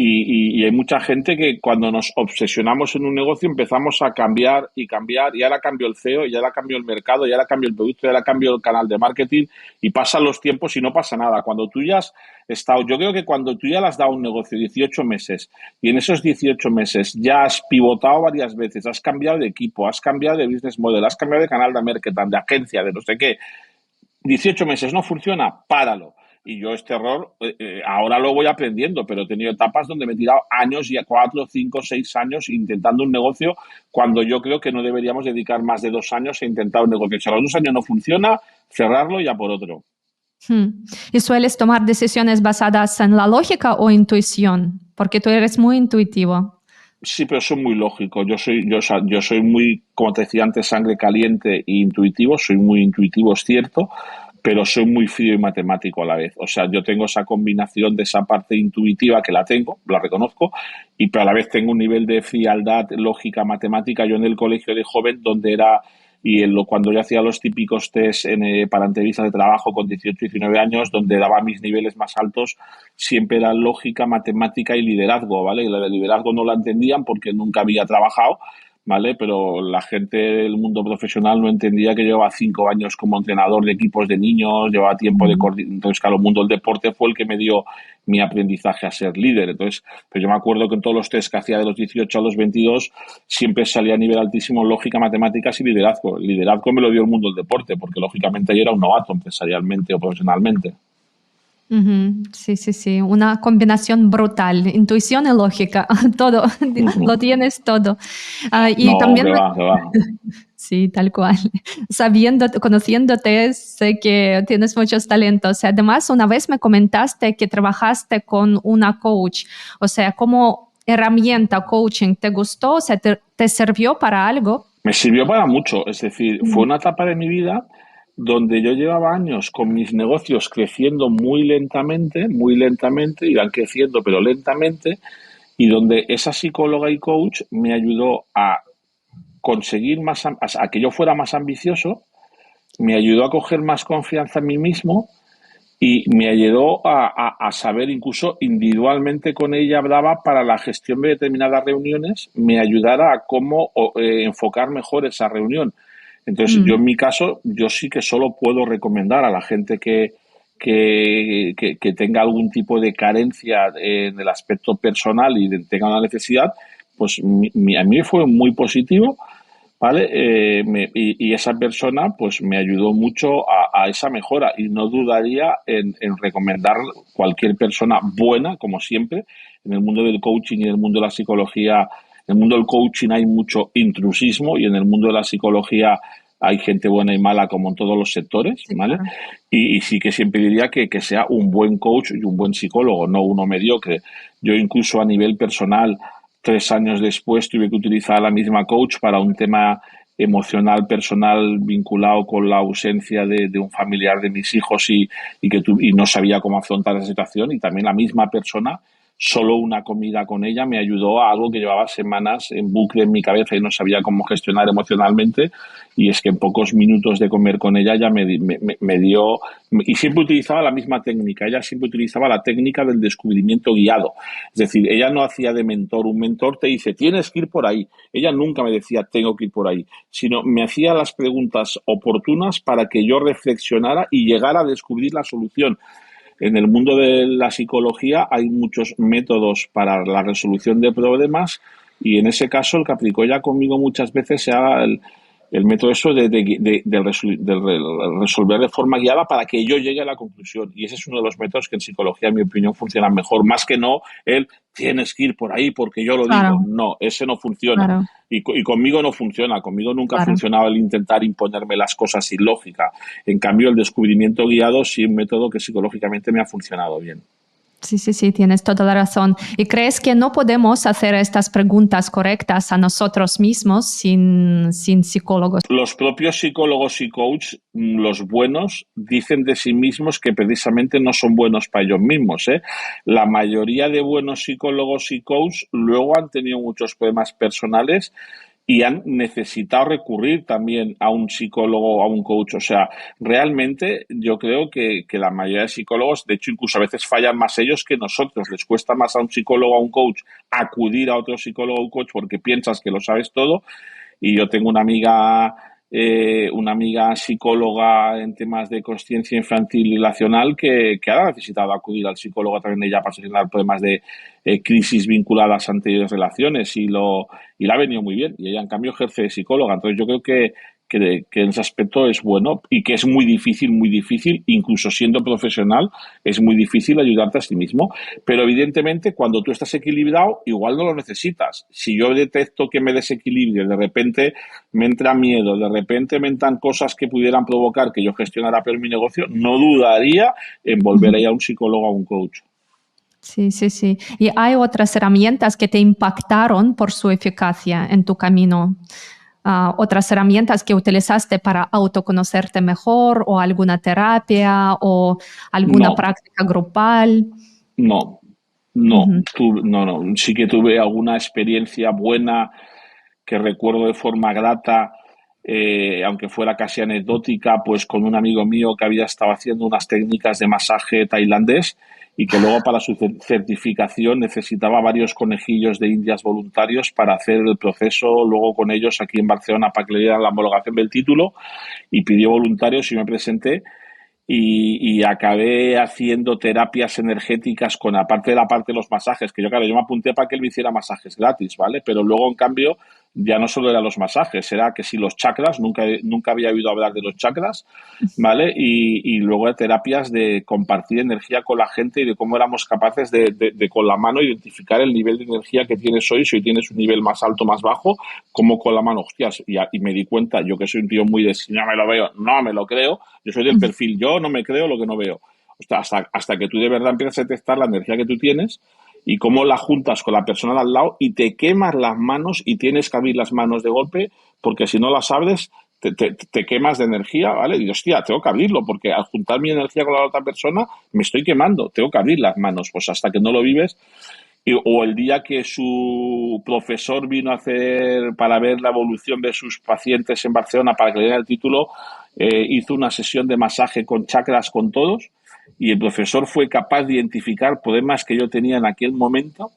Speaker 1: Y hay mucha gente que cuando nos obsesionamos en un negocio empezamos a cambiar y cambiar, y ahora cambio el CEO, y ahora cambio el mercado, y ahora cambio el producto, y ahora cambio el canal de marketing, y pasan los tiempos y no pasa nada. Cuando tú ya has estado, yo creo que cuando tú ya le has dado un negocio 18 meses, y en esos 18 meses ya has pivotado varias veces, has cambiado de equipo, has cambiado de business model, has cambiado de canal de marketing, de agencia, de no sé qué, 18 meses no funciona, páralo. Y yo este error ahora lo voy aprendiendo, pero he tenido etapas donde me he tirado años, ya 4, 5, 6 años intentando un negocio cuando yo creo que no deberíamos dedicar más de 2 años a intentar un negocio. Si a los 2 años no funciona, cerrarlo y ya por otro.
Speaker 2: ¿Y sueles tomar decisiones basadas en la lógica o intuición? Porque tú eres muy intuitivo.
Speaker 1: Sí, pero soy muy lógico. Yo soy muy, como te decía antes, sangre caliente e intuitivo. Soy muy intuitivo, es cierto, pero soy muy frío y matemático a la vez. O sea, yo tengo esa combinación de esa parte intuitiva que la tengo, la reconozco, pero a la vez tengo un nivel de frialdad, lógica, matemática. Yo en el colegio de joven, donde era cuando yo hacía los típicos test para entrevistas de trabajo con 18, 19 años, donde daba mis niveles más altos, siempre era lógica, matemática y liderazgo, ¿vale? Y la de liderazgo no la entendían porque nunca había trabajado, ¿vale? Pero la gente del mundo profesional no entendía que llevaba 5 años como entrenador de equipos de niños, llevaba tiempo de coordinación. Entonces, claro, el mundo del deporte fue el que me dio mi aprendizaje a ser líder. Entonces, pues yo me acuerdo que en todos los test que hacía de los 18 a los 22 siempre salía a nivel altísimo lógica, matemáticas y liderazgo. El liderazgo me lo dio el mundo del deporte, porque lógicamente yo era un novato empresarialmente o profesionalmente.
Speaker 2: Sí, sí, sí, una combinación brutal, intuición y lógica, todo, lo tienes todo. Y
Speaker 1: No,
Speaker 2: también,
Speaker 1: que va, que va.
Speaker 2: sí, tal cual. Conociéndote, sé que tienes muchos talentos. Además, una vez me comentaste que trabajaste con una coach, o sea, como herramienta coaching, ¿te gustó? O sea, ¿te sirvió para algo?
Speaker 1: Me sirvió para mucho, es decir, fue
Speaker 2: Mm,
Speaker 1: una etapa de mi vida donde yo llevaba años con mis negocios creciendo muy lentamente, iban creciendo pero lentamente, y donde esa psicóloga y coach me ayudó a conseguir a que yo fuera más ambicioso, me ayudó a coger más confianza en mí mismo y me ayudó a saber, incluso individualmente con ella hablaba para la gestión de determinadas reuniones, me ayudara a cómo enfocar mejor esa reunión. Entonces, yo
Speaker 2: mm,
Speaker 1: en mi caso, yo sí que solo puedo recomendar a la gente que tenga algún tipo de carencia en el aspecto personal y tenga una necesidad, pues a mí fue muy positivo. ¿Vale? Y esa persona pues me ayudó mucho a esa mejora y no dudaría en recomendar cualquier persona buena, como siempre. En el mundo del coaching y en el mundo de la psicología, en el mundo del coaching hay mucho intrusismo y en el mundo de la psicología hay gente buena y mala como en todos los sectores,
Speaker 2: sí,
Speaker 1: ¿vale?
Speaker 2: claro.
Speaker 1: Y sí que siempre diría que sea un buen coach y un buen psicólogo, no uno mediocre. Yo incluso a nivel personal 3 años después tuve que utilizar la misma coach para un tema emocional, personal, vinculado con la ausencia de un familiar de mis hijos y no sabía cómo afrontar esa situación. Y también la misma persona, solo una comida con ella me ayudó a algo que llevaba semanas en bucle en mi cabeza y no sabía cómo gestionar emocionalmente. Y es que en pocos minutos de comer con ella ya me dio. Y siempre utilizaba la misma técnica. Ella siempre utilizaba la técnica del descubrimiento guiado. Es decir, ella no hacía de mentor. Un mentor te dice, tienes que ir por ahí. Ella nunca me decía, tengo que ir por ahí, sino me hacía las preguntas oportunas para que yo reflexionara y llegara a descubrir la solución. En el mundo de la psicología hay muchos métodos para la resolución de problemas y en ese caso el que aplicó ya conmigo muchas veces sea el método eso de resolver de forma guiada para que yo llegue a la conclusión. Y ese es uno de los métodos que en psicología, en mi opinión, funcionan mejor. Más que no el tienes que ir por ahí porque yo lo digo.
Speaker 2: Claro,
Speaker 1: No, ese no funciona.
Speaker 2: claro,
Speaker 1: Y conmigo no funciona. Conmigo nunca ha
Speaker 2: claro.
Speaker 1: funcionado el intentar imponerme las cosas sin lógica. En cambio, el descubrimiento guiado sí es un método que psicológicamente me ha funcionado bien.
Speaker 2: Sí, sí, sí, tienes toda la razón. ¿Y crees que no podemos hacer estas preguntas correctas a nosotros mismos sin psicólogos?
Speaker 1: Los propios psicólogos y coach, los buenos, dicen de sí mismos que precisamente no son buenos para ellos mismos, ¿eh? La mayoría de buenos psicólogos y coach luego han tenido muchos problemas personales y han necesitado recurrir también a un psicólogo o a un coach. O sea, realmente yo creo que la mayoría de psicólogos, de hecho, incluso a veces fallan más ellos que nosotros. Les cuesta más a un psicólogo o a un coach acudir a otro psicólogo o coach porque piensas que lo sabes todo. Y yo tengo una amiga psicóloga en temas de consciencia infantil y relacional que ha necesitado acudir al psicólogo también ella para solucionar problemas de crisis vinculadas a anteriores relaciones y le ha venido muy bien. Y ella, en cambio, ejerce de psicóloga. Entonces, yo creo que en ese aspecto es bueno y que es muy difícil, incluso siendo profesional, es muy difícil ayudarte a sí mismo. Pero evidentemente, cuando tú estás equilibrado, igual no lo necesitas. Si yo detecto que me desequilibrio, de repente me entra miedo, de repente me entran cosas que pudieran provocar que yo gestionara peor mi negocio, no dudaría en volver a ir a un psicólogo o a un coach.
Speaker 2: Sí, sí, sí. ¿Y hay otras herramientas que te impactaron por su eficacia en tu camino? Otras herramientas que utilizaste para autoconocerte mejor o alguna terapia o alguna
Speaker 1: No,
Speaker 2: práctica grupal.
Speaker 1: no, no,
Speaker 2: Ujú.
Speaker 1: no. Sí que tuve alguna experiencia buena que recuerdo de forma grata aunque fuera casi anecdótica, pues con un amigo mío que había estado haciendo unas técnicas de masaje tailandés y que luego para su certificación necesitaba varios conejillos de indias voluntarios para hacer el proceso luego con ellos aquí en Barcelona para que le dieran la homologación del título, y pidió voluntarios y me presenté y acabé haciendo terapias energéticas con, aparte de la parte de los masajes, que yo, claro, yo me apunté para que él me hiciera masajes gratis, ¿vale? Pero luego, en cambio, ya no solo eran los masajes, era que si los chakras, nunca había oído hablar de los chakras, ¿vale? Y luego terapias de compartir energía con la gente y de cómo éramos capaces de con la mano identificar el nivel de energía que tienes hoy, si hoy tienes un nivel más alto, más bajo, como con la mano, hostias, y me di cuenta, yo que soy un tío muy de si no me lo veo, no me lo creo, yo soy del perfil, yo no me creo lo que no veo. O sea, hasta que tú de verdad empiezas a detectar la energía que tú tienes y cómo la juntas con la persona de al lado y te quemas las manos y tienes que abrir las manos de golpe, porque si no las abres te quemas de energía, ¿vale? Y hostia, tengo que abrirlo, porque al juntar mi energía con la otra persona me estoy quemando, tengo que abrir las manos. Pues hasta que no lo vives. O el día que su profesor vino a hacer para ver la evolución de sus pacientes en Barcelona para que le dieran el título, hizo una sesión de masaje con chakras con todos y el profesor fue capaz de identificar problemas que yo tenía en aquel momento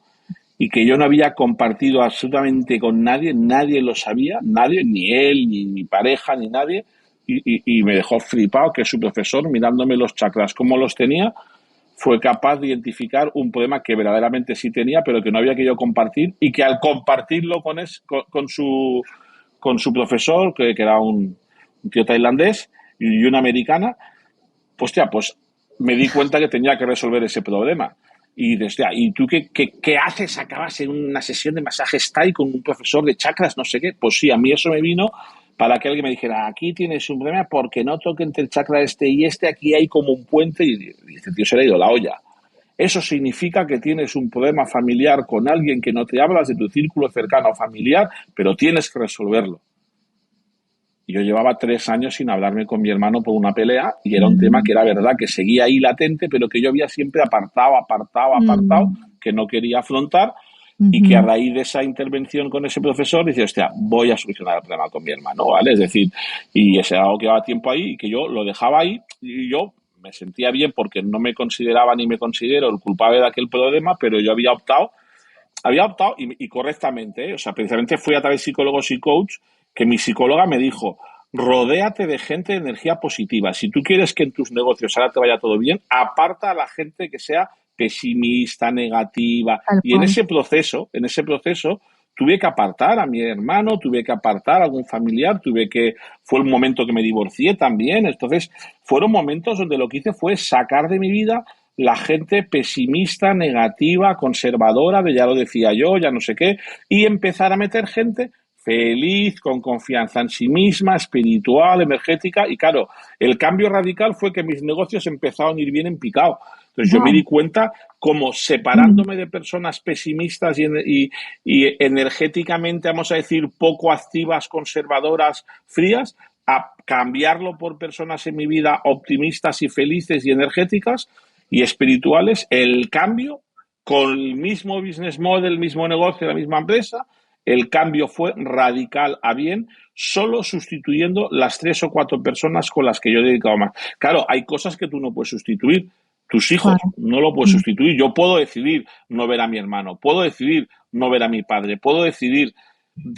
Speaker 1: y que yo no había compartido absolutamente con nadie, nadie lo sabía, nadie, ni él, ni mi pareja, ni nadie, y me dejó flipado que su profesor, mirándome los chakras, cómo los tenía, fue capaz de identificar un problema que verdaderamente sí tenía, pero que no había querido compartir, y que al compartirlo con su profesor, que era un tío tailandés y una americana, pues me di cuenta que tenía que resolver ese problema. Y desde ¿y tú qué haces? Acabas en una sesión de masajes Thai con un profesor de chakras, no sé qué. Pues sí, a mí eso me vino para que alguien me dijera, aquí tienes un problema porque no toque entre el chakra este y este, aquí hay como un puente, y este tío se le ha ido la olla. Eso significa que tienes un problema familiar con alguien que no te hablas de tu círculo cercano familiar, pero tienes que resolverlo. Yo llevaba 3 años sin hablarme con mi hermano por una pelea y era un tema que era verdad, que seguía ahí latente, pero que yo había siempre apartado, que no quería afrontar, y que a raíz de esa intervención con ese profesor dice, hostia, voy a solucionar el problema con mi hermano, ¿vale? Es decir, y ese era algo que llevaba tiempo ahí y que yo lo dejaba ahí y yo me sentía bien porque no me consideraba ni me considero el culpable de aquel problema, pero yo había optado y correctamente, ¿eh? O sea, precisamente fui a través de psicólogos y coach que mi psicóloga me dijo, rodéate de gente de energía positiva. Si tú quieres que en tus negocios ahora te vaya todo bien, aparta a la gente que sea pesimista, negativa.
Speaker 2: Tal
Speaker 1: Y
Speaker 2: cual.
Speaker 1: en ese proceso, tuve que apartar a mi hermano, tuve que apartar a algún familiar, fue el momento que me divorcié también. Entonces, fueron momentos donde lo que hice fue sacar de mi vida la gente pesimista, negativa, conservadora, de ya lo decía yo, ya no sé qué, y empezar a meter gente feliz, con confianza en sí misma, espiritual, energética, y claro, el cambio radical fue que mis negocios empezaron a ir bien en picado. Entonces yo me di
Speaker 2: Wow.
Speaker 1: cuenta como separándome de personas pesimistas y energéticamente, vamos a decir, poco activas, conservadoras, frías, a cambiarlo por personas en mi vida optimistas y felices y energéticas y espirituales, el cambio con el mismo business model, el mismo negocio, la misma empresa, el cambio fue radical a bien, solo sustituyendo las 3 o 4 personas con las que yo he dedicado más. Claro, hay cosas que tú no puedes sustituir. Tus hijos
Speaker 2: Claro.
Speaker 1: no lo puedes sustituir. Yo puedo decidir no ver a mi hermano, puedo decidir no ver a mi padre, puedo decidir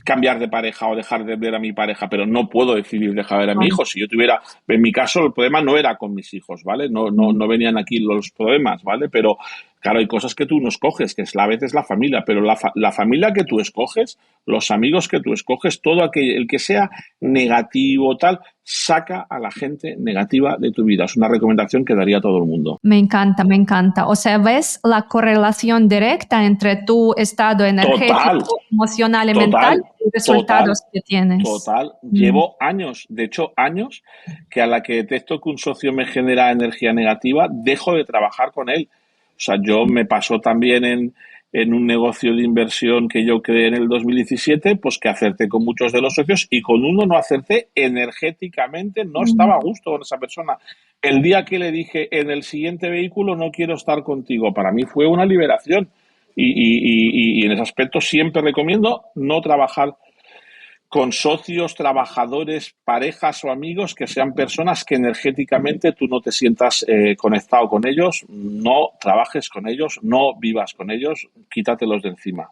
Speaker 1: cambiar de pareja o dejar de ver a mi pareja, pero no puedo decidir dejar de ver a mi
Speaker 2: Claro.
Speaker 1: hijo. Si yo tuviera, en mi caso, el problema no era con mis hijos, ¿vale? No venían aquí los problemas, ¿vale? Pero claro, hay cosas que tú no escoges, que es a veces la familia, pero la familia que tú escoges, los amigos que tú escoges, todo el que sea negativo, tal, saca a la gente negativa de tu vida. Es una recomendación que daría a todo el mundo.
Speaker 2: Me encanta, me encanta. O sea, ves la correlación directa entre tu estado
Speaker 1: Total,
Speaker 2: energético, emocional y mental
Speaker 1: total,
Speaker 2: y los
Speaker 1: total.
Speaker 2: resultados que tienes.
Speaker 1: Total, llevo años, de hecho años, que a la que detecto que un socio me genera energía negativa, dejo de trabajar con él. O sea, yo me pasó también en un negocio de inversión que yo creé en el 2017, pues que acerté con muchos de los socios y con uno no acerté energéticamente, no estaba a gusto con esa persona. El día que le dije, en el siguiente vehículo no quiero estar contigo, para mí fue una liberación. Y en ese aspecto siempre recomiendo no trabajar con socios, trabajadores, parejas o amigos que sean personas que energéticamente tú no te sientas conectado con ellos, no trabajes con ellos, no vivas con ellos, quítatelos de encima.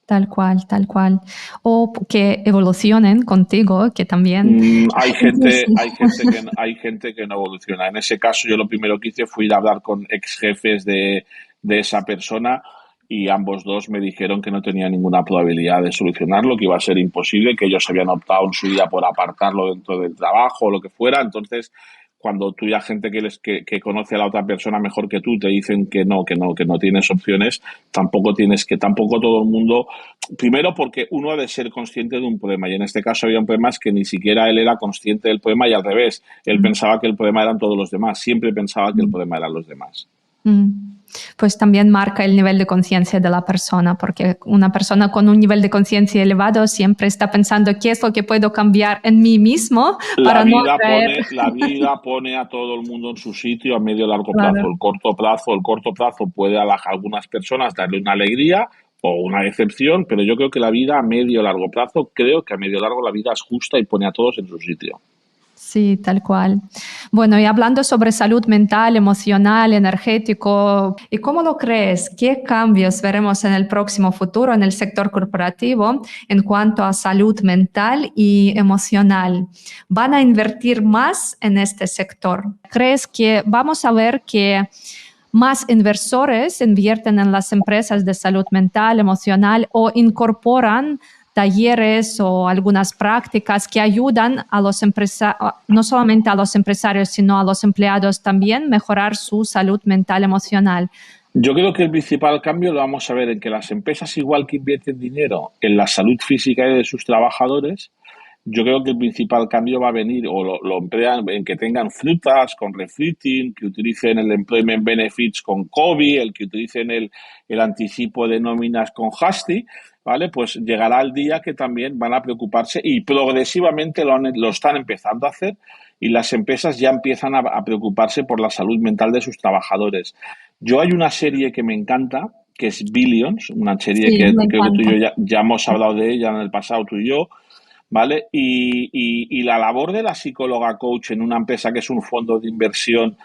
Speaker 2: Tal cual, tal cual. O que evolucionen contigo, que también...
Speaker 1: Hay gente que no evoluciona. En ese caso, yo lo primero que hice fue ir a hablar con ex jefes de esa persona y ambos dos me dijeron que no tenía ninguna probabilidad de solucionarlo, que iba a ser imposible, que ellos habían optado en su día por apartarlo dentro del trabajo o lo que fuera. Entonces, cuando tú ya gente que conoce a la otra persona mejor que tú te dicen que no tienes opciones, tampoco todo el mundo, primero porque uno ha de ser consciente de un problema, y en este caso había un problema que ni siquiera él era consciente del problema, y al revés, él pensaba que el problema eran todos los demás, siempre pensaba que el problema eran los demás.
Speaker 2: Pues también marca el nivel de conciencia de la persona, porque una persona con un nivel de conciencia elevado siempre está pensando qué es lo que puedo cambiar en mí mismo para no atraer...
Speaker 1: La vida pone a todo el mundo en su sitio a medio y largo
Speaker 2: Claro.
Speaker 1: plazo. El corto plazo puede a algunas personas darle una alegría o una decepción, pero yo creo que la vida a medio y largo plazo, creo que a medio y largo la vida es justa y pone a todos en su sitio.
Speaker 2: Sí, tal cual. Bueno, y hablando sobre salud mental, emocional, energético, ¿y cómo lo crees? ¿Qué cambios veremos en el próximo futuro en el sector corporativo en cuanto a salud mental y emocional? ¿Van a invertir más en este sector? ¿Crees que vamos a ver que más inversores invierten en las empresas de salud mental, emocional o incorporan talleres o algunas prácticas que ayudan a los no solamente a los empresarios, sino a los empleados también mejorar su salud mental emocional?
Speaker 1: Yo creo que el principal cambio lo vamos a ver en que las empresas, igual que invierten dinero en la salud física de sus trabajadores, yo creo que el principal cambio va a venir, o lo emplean en que tengan frutas con refitting, que utilicen el Employment Benefits con COVID, el que utilicen el anticipo de nóminas con Hasty, ¿vale? Pues llegará el día que también van a preocuparse, y progresivamente lo están empezando a hacer, y las empresas ya empiezan a preocuparse por la salud mental de sus trabajadores. Hay una serie que me encanta, que es Billions, una serie que creo que tú y yo ya hemos hablado de ella en el pasado, tú y yo, ¿vale? Y la labor de la psicóloga coach en una empresa que es un fondo de inversión,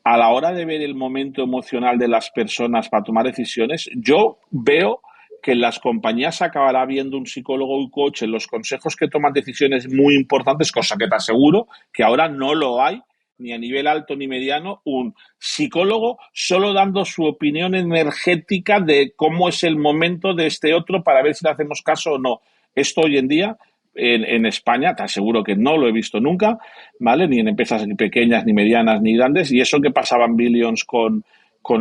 Speaker 1: a la hora de ver el momento emocional de las personas para tomar decisiones, yo veo que en las compañías acabará viendo un psicólogo y coach en los consejos que toman decisiones muy importantes, cosa que te aseguro que ahora no lo hay, ni a nivel alto ni mediano, un psicólogo solo dando su opinión energética de cómo es el momento de este otro para ver si le hacemos caso o no. Esto hoy en día en España, te aseguro que no lo he visto nunca, ¿vale? Ni en empresas ni pequeñas, ni medianas, ni grandes. Y eso que pasaba en Billions con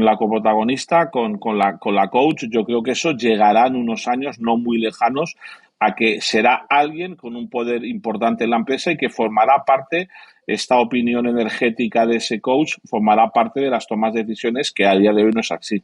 Speaker 1: la coprotagonista, con la coach, yo creo que eso llegará en unos años no muy lejanos a que será alguien con un poder importante en la empresa y que formará parte, esta opinión energética de ese coach formará parte de las tomas de decisiones, que a día de hoy no es así.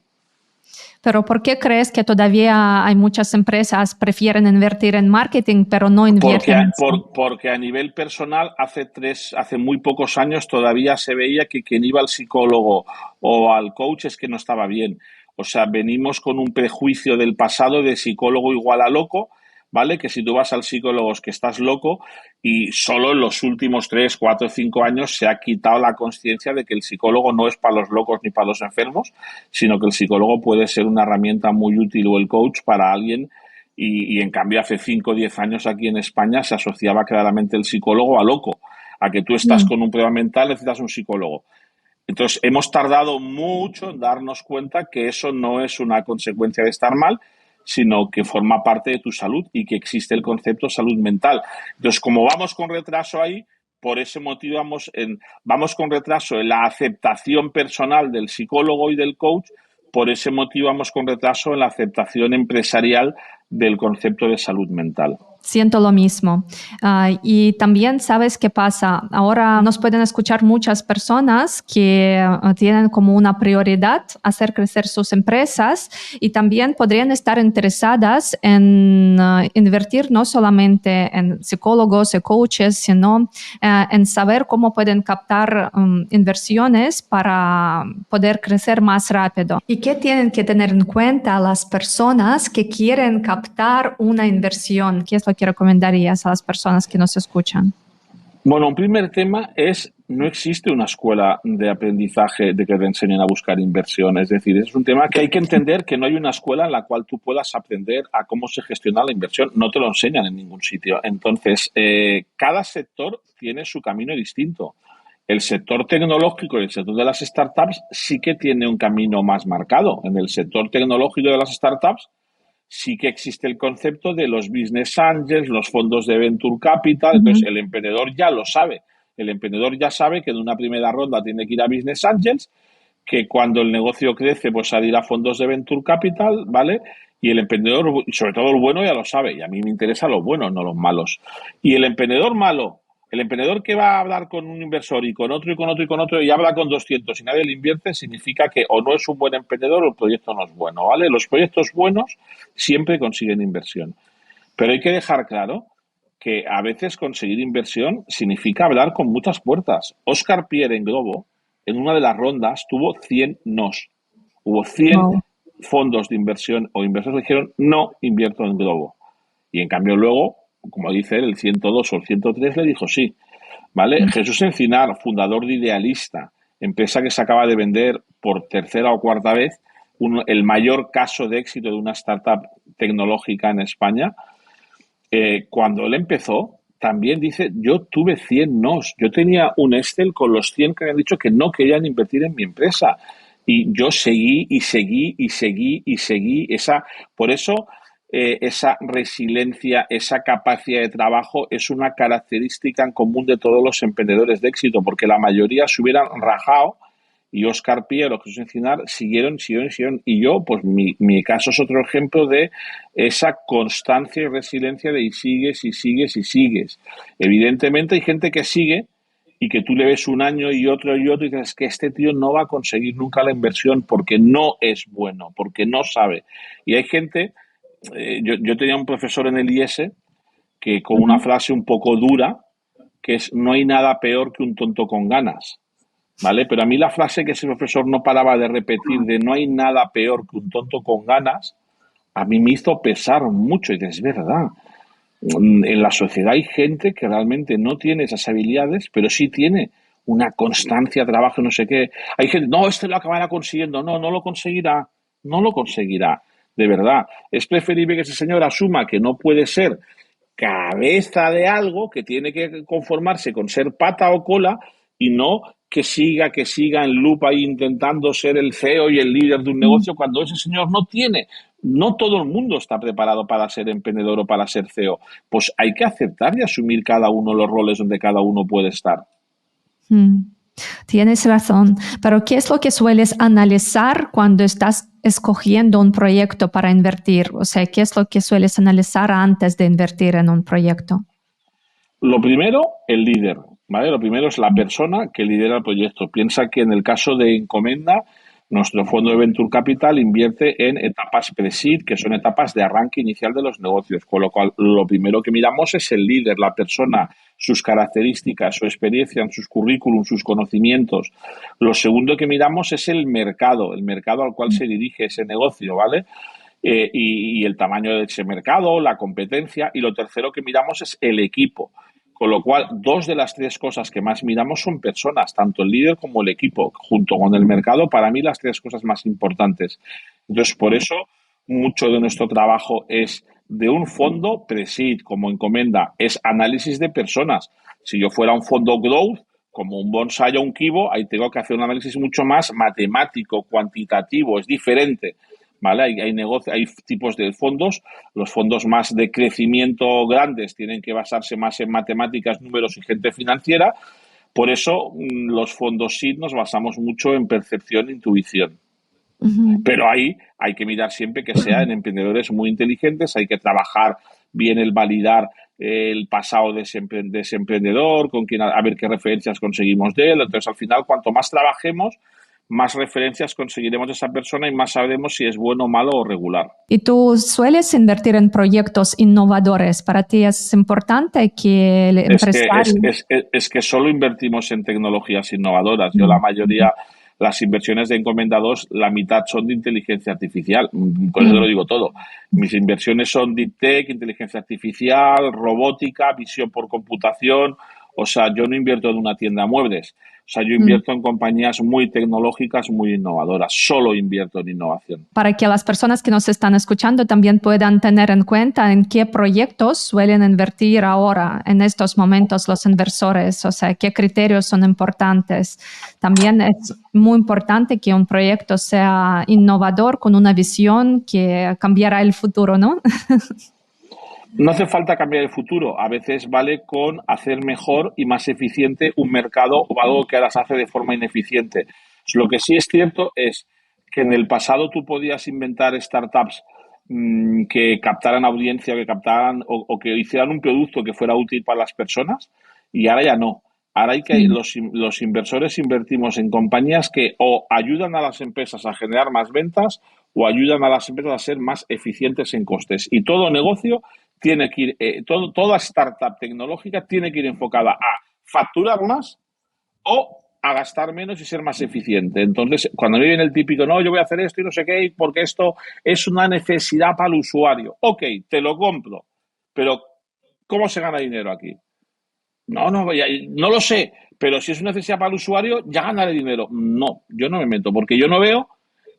Speaker 2: Pero ¿por qué crees que todavía hay muchas empresas que prefieren invertir en marketing, pero no invierten?
Speaker 1: Porque a nivel personal, hace muy pocos años todavía se veía que quien iba al psicólogo o al coach es que no estaba bien. O sea, venimos con un prejuicio del pasado de psicólogo igual a loco, ¿vale? Que si tú vas al psicólogo es que estás loco, y solo en los últimos 3, 4, 5 años se ha quitado la conciencia de que el psicólogo no es para los locos ni para los enfermos, sino que el psicólogo puede ser una herramienta muy útil, o el coach, para alguien, y en cambio hace 5 o 10 años aquí en España se asociaba claramente el psicólogo a loco, a que tú estás con un problema mental, necesitas un psicólogo. Entonces, hemos tardado mucho en darnos cuenta que eso no es una consecuencia de estar mal, sino que forma parte de tu salud y que existe el concepto salud mental. Entonces, como vamos con retraso ahí, por ese motivo vamos con retraso en la aceptación personal del psicólogo y del coach, por ese motivo vamos con retraso en la aceptación empresarial del concepto de salud mental.
Speaker 2: Siento lo mismo. Y también, ¿sabes qué pasa? Ahora nos pueden escuchar muchas personas que tienen como una prioridad hacer crecer sus empresas, y también podrían estar interesadas en invertir no solamente en psicólogos y coaches, sino en saber cómo pueden captar inversiones para poder crecer más rápido. ¿Y qué tienen que tener en cuenta las personas que quieren captar una inversión? ¿Qué es lo que recomendarías a las personas que nos escuchan?
Speaker 1: Bueno, un primer tema es, no existe una escuela de aprendizaje de que te enseñen a buscar inversión. Es decir, es un tema que hay que entender que no hay una escuela en la cual tú puedas aprender a cómo se gestiona la inversión. No te lo enseñan en ningún sitio. Entonces, cada sector tiene su camino distinto. El sector tecnológico y el sector de las startups sí que tiene un camino más marcado. En el sector tecnológico de las startups sí que existe el concepto de los business angels, los fondos de venture capital. Entonces, el emprendedor ya lo sabe. El emprendedor ya sabe que en una primera ronda tiene que ir a business angels, que cuando el negocio crece, pues ha de ir a fondos de venture capital, ¿vale? Y el emprendedor, y sobre todo el bueno, ya lo sabe. Y a mí me interesan los buenos, no los malos. Y el emprendedor malo, el emprendedor que va a hablar con un inversor y con otro y con otro y con otro y habla con 200 y nadie le invierte, significa que o no es un buen emprendedor o el proyecto no es bueno, ¿vale? Los proyectos buenos siempre consiguen inversión. Pero hay que dejar claro que a veces conseguir inversión significa hablar con muchas puertas. Oscar Pierre en Globo, en una de las rondas, tuvo 100 nos. Hubo 100 fondos de inversión o inversores que dijeron no invierto en Globo. Y en cambio luego, como dice él, el 102 o el 103 le dijo sí. ¿Vale? Jesús Encinar, fundador de Idealista, empresa que se acaba de vender por tercera o cuarta vez, el mayor caso de éxito de una startup tecnológica en España, cuando él empezó, también dice, yo tuve 100 nos. Yo tenía un Excel con los 100 que habían dicho que no querían invertir en mi empresa. Y yo seguí y seguí y seguí y seguí. Por eso, esa resiliencia, esa capacidad de trabajo es una característica en común de todos los emprendedores de éxito, porque la mayoría se hubieran rajado y Oscar Pierre o Jesús Encinar siguieron. Y yo, pues mi caso es otro ejemplo de esa constancia y resiliencia de y sigues y sigues y sigues. Evidentemente hay gente que sigue y que tú le ves un año y otro y dices que este tío no va a conseguir nunca la inversión porque no es bueno, porque no sabe. Y hay gente, yo tenía un profesor en el IES que con una frase un poco dura, que es no hay nada peor que un tonto con ganas. ¿Vale? Pero a mí la frase que ese profesor no paraba de repetir de no hay nada peor que un tonto con ganas, a mí me hizo pesar mucho. Y es verdad, en la sociedad hay gente que realmente no tiene esas habilidades, pero sí tiene una constancia, trabajo, no sé qué. Hay gente, no, este lo acabará consiguiendo. No, no lo conseguirá. No lo conseguirá. De verdad. Es preferible que ese señor asuma que no puede ser cabeza de algo, que tiene que conformarse con ser pata o cola y no que siga en loop ahí intentando ser el CEO y el líder de un negocio cuando ese señor no todo el mundo está preparado para ser emprendedor o para ser CEO. Pues hay que aceptar y asumir cada uno los roles donde cada uno puede estar.
Speaker 2: Tienes razón, pero ¿qué es lo que sueles analizar cuando estás escogiendo un proyecto para invertir? O sea, ¿qué es lo que sueles analizar antes de invertir en un proyecto?
Speaker 1: Lo primero, el líder, ¿vale? Lo primero es la persona que lidera el proyecto. Piensa que en el caso de Encomenda, nuestro fondo de Venture Capital invierte en etapas pre-seed, que son etapas de arranque inicial de los negocios, con lo cual lo primero que miramos es el líder, la persona, sus características, su experiencia, en sus currículum, sus conocimientos. Lo segundo que miramos es el mercado al cual se dirige ese negocio, ¿vale? Y el tamaño de ese mercado, la competencia. Y lo tercero que miramos es el equipo. Con lo cual, 2 de las 3 cosas que más miramos son personas, tanto el líder como el equipo, junto con el mercado, para mí las 3 cosas más importantes. Entonces, por eso, mucho de nuestro trabajo es de un fondo pre-seed, como Encomenda, es análisis de personas. Si yo fuera un fondo growth, como un Bonsai o un Kibo, ahí tengo que hacer un análisis mucho más matemático, cuantitativo, es diferente. ¿Vale? Hay tipos de fondos. Los fondos más de crecimiento grandes tienen que basarse más en matemáticas, números y gente financiera. Por eso los fondos SID nos basamos mucho en percepción e intuición. Pero ahí hay que mirar siempre que sea en emprendedores muy inteligentes, hay que trabajar bien el validar el pasado de ese emprendedor, a ver qué referencias conseguimos de él. Entonces, al final, cuanto más trabajemos, más referencias conseguiremos de esa persona y más sabremos si es bueno, malo o regular.
Speaker 2: ¿Y tú sueles invertir en proyectos innovadores? ¿Para ti es importante que el empresario...?
Speaker 1: Es que solo invertimos en tecnologías innovadoras. Yo la mayoría las inversiones de Encomenda 2, la mitad son de inteligencia artificial. Con eso te lo digo todo. Mis inversiones son Deep Tech, inteligencia artificial, robótica, visión por computación. O sea, yo no invierto en una tienda de muebles. O sea, yo invierto en compañías muy tecnológicas, muy innovadoras. Solo invierto en innovación.
Speaker 2: Para que las personas que nos están escuchando también puedan tener en cuenta en qué proyectos suelen invertir ahora, en estos momentos, los inversores, o sea, qué criterios son importantes. También es muy importante que un proyecto sea innovador, con una visión que cambiará el futuro, ¿no?
Speaker 1: No hace falta cambiar el futuro. A veces vale con hacer mejor y más eficiente un mercado o algo que ahora se hace de forma ineficiente. Lo que sí es cierto es que en el pasado tú podías inventar startups que captaran audiencia, que captaran o que hicieran un producto que fuera útil para las personas, y ahora ya no. Ahora los inversores invertimos en compañías que o ayudan a las empresas a generar más ventas o ayudan a las empresas a ser más eficientes en costes. Y todo negocio tiene que ir, toda startup tecnológica tiene que ir enfocada a facturar más o a gastar menos y ser más eficiente. Entonces, cuando me viene el típico, no, yo voy a hacer esto y no sé qué, porque esto es una necesidad para el usuario. Ok, te lo compro, pero ¿cómo se gana dinero aquí? No, no lo sé, pero si es una necesidad para el usuario, ya ganaré dinero. No, yo no me meto, porque yo no veo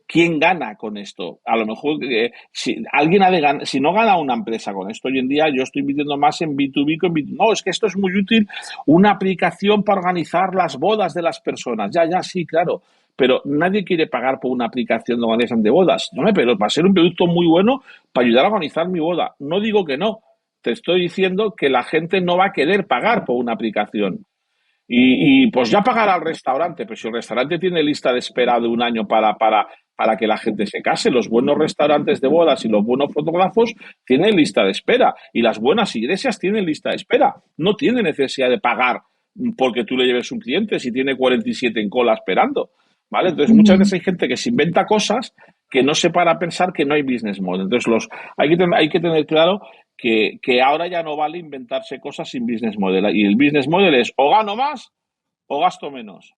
Speaker 1: quién gana con esto. A lo mejor, si alguien ha de ganar, si no gana una empresa con esto, hoy en día yo estoy invirtiendo más en B2B que en B2B. No, es que esto es muy útil, una aplicación para organizar las bodas de las personas. Ya, sí, claro. Pero nadie quiere pagar por una aplicación de organización de bodas. No, pero va a ser un producto muy bueno para ayudar a organizar mi boda. No digo que no. Te estoy diciendo que la gente no va a querer pagar por una aplicación. Y pues ya pagará al restaurante, pero si el restaurante tiene lista de espera de un año para que la gente se case, los buenos restaurantes de bodas y los buenos fotógrafos tienen lista de espera y las buenas iglesias tienen lista de espera. No tiene necesidad de pagar porque tú le lleves un cliente si tiene 47 en cola esperando, ¿vale? Entonces muchas veces hay gente que se inventa cosas que no se para a pensar que no hay business model. Entonces hay que tener claro que ahora ya no vale inventarse cosas sin business model. Y el business model es o gano más o gasto menos.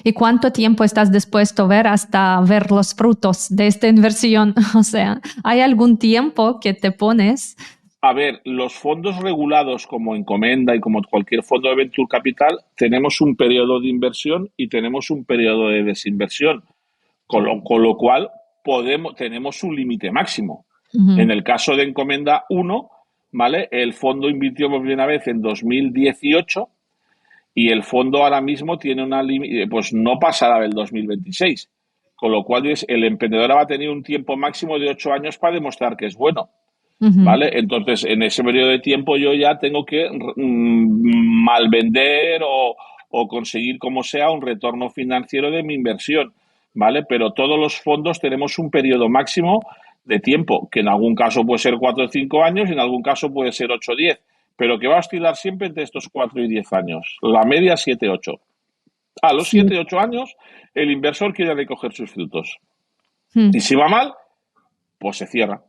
Speaker 2: ¿Y cuánto tiempo estás dispuesto a ver hasta ver los frutos de esta inversión? O sea, ¿hay algún tiempo que te pones?
Speaker 1: A ver, los fondos regulados como Encomenda y como cualquier fondo de Venture Capital, tenemos un periodo de inversión y tenemos un periodo de desinversión, con lo cual tenemos un límite máximo. En el caso de Encomenda 1, ¿vale? El fondo invirtió por primera vez en 2018 y el fondo ahora mismo tiene pues no pasará del 2026. Con lo cual el emprendedor va a tener un tiempo máximo de 8 años para demostrar que es bueno. ¿Vale? Entonces, en ese periodo de tiempo yo ya tengo que malvender o conseguir, como sea, un retorno financiero de mi inversión, ¿vale? Pero todos los fondos tenemos un periodo máximo de tiempo, que en algún caso puede ser 4 o 5 años y en algún caso puede ser 8 o 10, pero que va a oscilar siempre entre estos 4 y 10 años. La media 7-8. A los 7-8 años, el inversor quiere recoger sus frutos. Y si va mal, pues se cierra.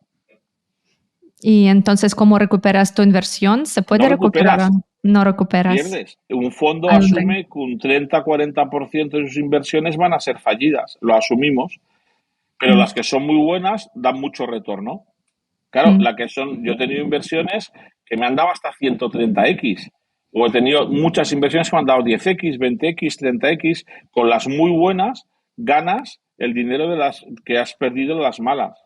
Speaker 2: Y entonces, ¿cómo recuperas tu inversión? ¿Se puede recuperar? No recuperas.
Speaker 1: Pierdes. Un fondo asume que un 30-40% de sus inversiones van a ser fallidas. Lo asumimos. Pero las que son muy buenas dan mucho retorno. Claro, yo he tenido inversiones que me han dado hasta 130x. O he tenido muchas inversiones que me han dado 10x, 20x, 30x. Con las muy buenas ganas el dinero de las que has perdido de las malas.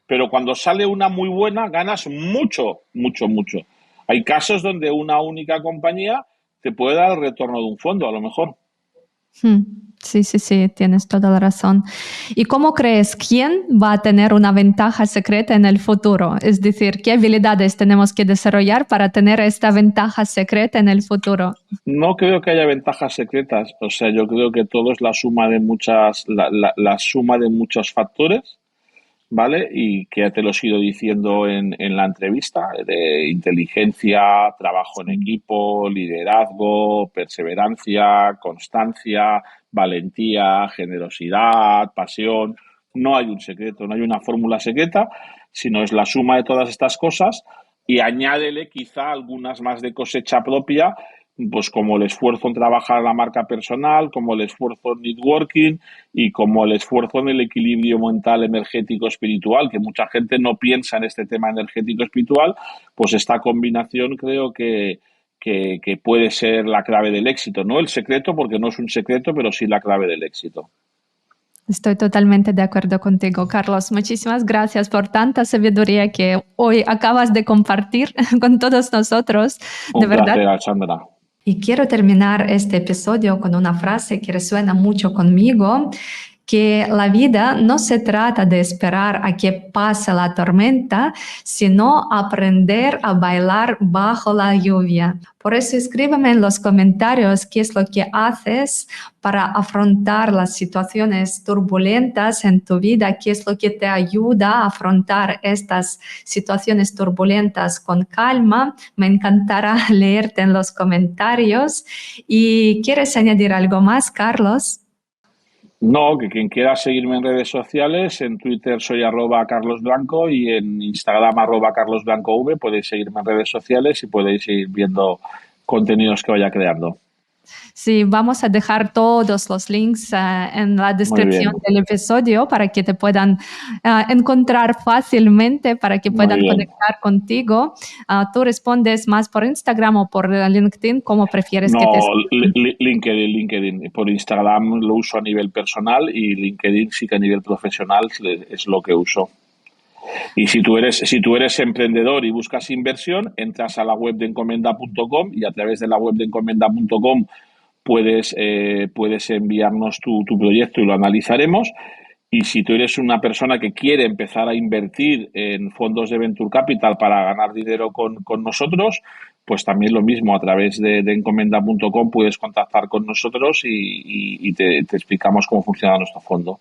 Speaker 1: Pero cuando sale una muy buena, ganas mucho, mucho, mucho. Hay casos donde una única compañía te puede dar el retorno de un fondo, a lo mejor.
Speaker 2: Sí, tienes toda la razón. ¿Y cómo crees quién va a tener una ventaja secreta en el futuro? Es decir, ¿qué habilidades tenemos que desarrollar para tener esta ventaja secreta en el futuro?
Speaker 1: No creo que haya ventajas secretas. O sea, yo creo que todo es la suma de la suma de muchos factores, ¿vale? Y que ya te lo he ido diciendo en la entrevista, de inteligencia, trabajo en equipo, liderazgo, perseverancia, constancia, valentía, generosidad, pasión. No hay un secreto, no hay una fórmula secreta, sino es la suma de todas estas cosas y añádele quizá algunas más de cosecha propia, pues como el esfuerzo en trabajar la marca personal, como el esfuerzo en networking y como el esfuerzo en el equilibrio mental, energético, espiritual, que mucha gente no piensa en este tema energético espiritual, pues esta combinación creo que puede ser la clave del éxito. No el secreto, porque no es un secreto, pero sí la clave del éxito.
Speaker 2: Estoy totalmente de acuerdo contigo, Carlos. Muchísimas gracias por tanta sabiduría que hoy acabas de compartir con todos nosotros. De
Speaker 1: Un
Speaker 2: verdad.
Speaker 1: placer, Alexandra.
Speaker 2: Y quiero terminar este episodio con una frase que resuena mucho conmigo, que la vida no se trata de esperar a que pase la tormenta, sino aprender a bailar bajo la lluvia. Por eso escríbeme en los comentarios qué es lo que haces para afrontar las situaciones turbulentas en tu vida, qué es lo que te ayuda a afrontar estas situaciones turbulentas con calma. Me encantará leerte en los comentarios. ¿Y quieres añadir algo más, Carlos?
Speaker 1: No, que quien quiera seguirme en redes sociales, en Twitter soy @carlosblanco y en Instagram @carlosblancov, podéis seguirme en redes sociales y podéis ir viendo contenidos que vaya creando.
Speaker 2: Sí, vamos a dejar todos los links en la descripción del episodio para que te puedan encontrar fácilmente, para que puedan conectar contigo. ¿Tú respondes más por Instagram o por LinkedIn? ¿Cómo prefieres que te escriban?
Speaker 1: LinkedIn. Por Instagram lo uso a nivel personal y LinkedIn sí que a nivel profesional es lo que uso. Y si tú eres emprendedor y buscas inversión, entras a la web de encomenda.com y a través de la web de encomenda.com puedes enviarnos tu proyecto y lo analizaremos. Y si tú eres una persona que quiere empezar a invertir en fondos de Venture Capital para ganar dinero con nosotros, pues también lo mismo, a través de encomenda.com puedes contactar con nosotros y te explicamos cómo funciona nuestro fondo.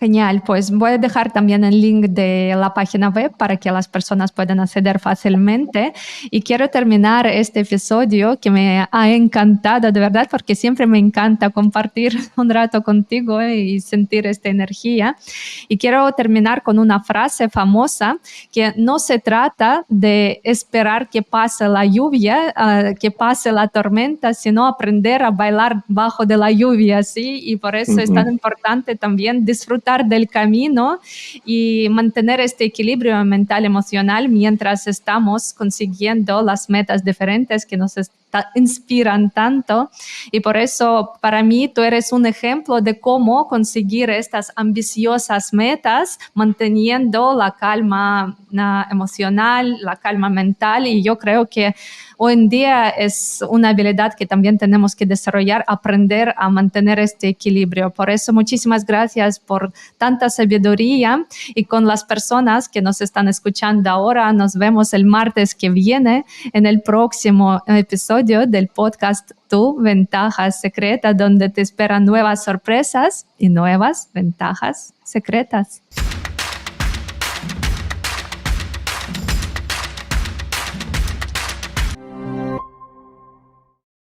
Speaker 2: Genial, pues voy a dejar también el link de la página web para que las personas puedan acceder fácilmente. Y quiero terminar este episodio que me ha encantado, de verdad, porque siempre me encanta compartir un rato contigo y sentir esta energía. Y quiero terminar con una frase famosa que no se trata de esperar que pase la lluvia, que pase la tormenta, sino aprender a bailar bajo de la lluvia, ¿sí? Y por eso es tan importante también disfrutar del camino y mantener este equilibrio mental emocional mientras estamos consiguiendo las metas diferentes que nos inspiran tanto. Y por eso para mí tú eres un ejemplo de cómo conseguir estas ambiciosas metas manteniendo la calma emocional, la calma mental, y yo creo que hoy en día es una habilidad que también tenemos que desarrollar, aprender a mantener este equilibrio. Por eso, muchísimas gracias por tanta sabiduría, y con las personas que nos están escuchando ahora, nos vemos el martes que viene en el próximo episodio del podcast Tu Ventaja Secreta, donde te esperan nuevas sorpresas y nuevas ventajas secretas.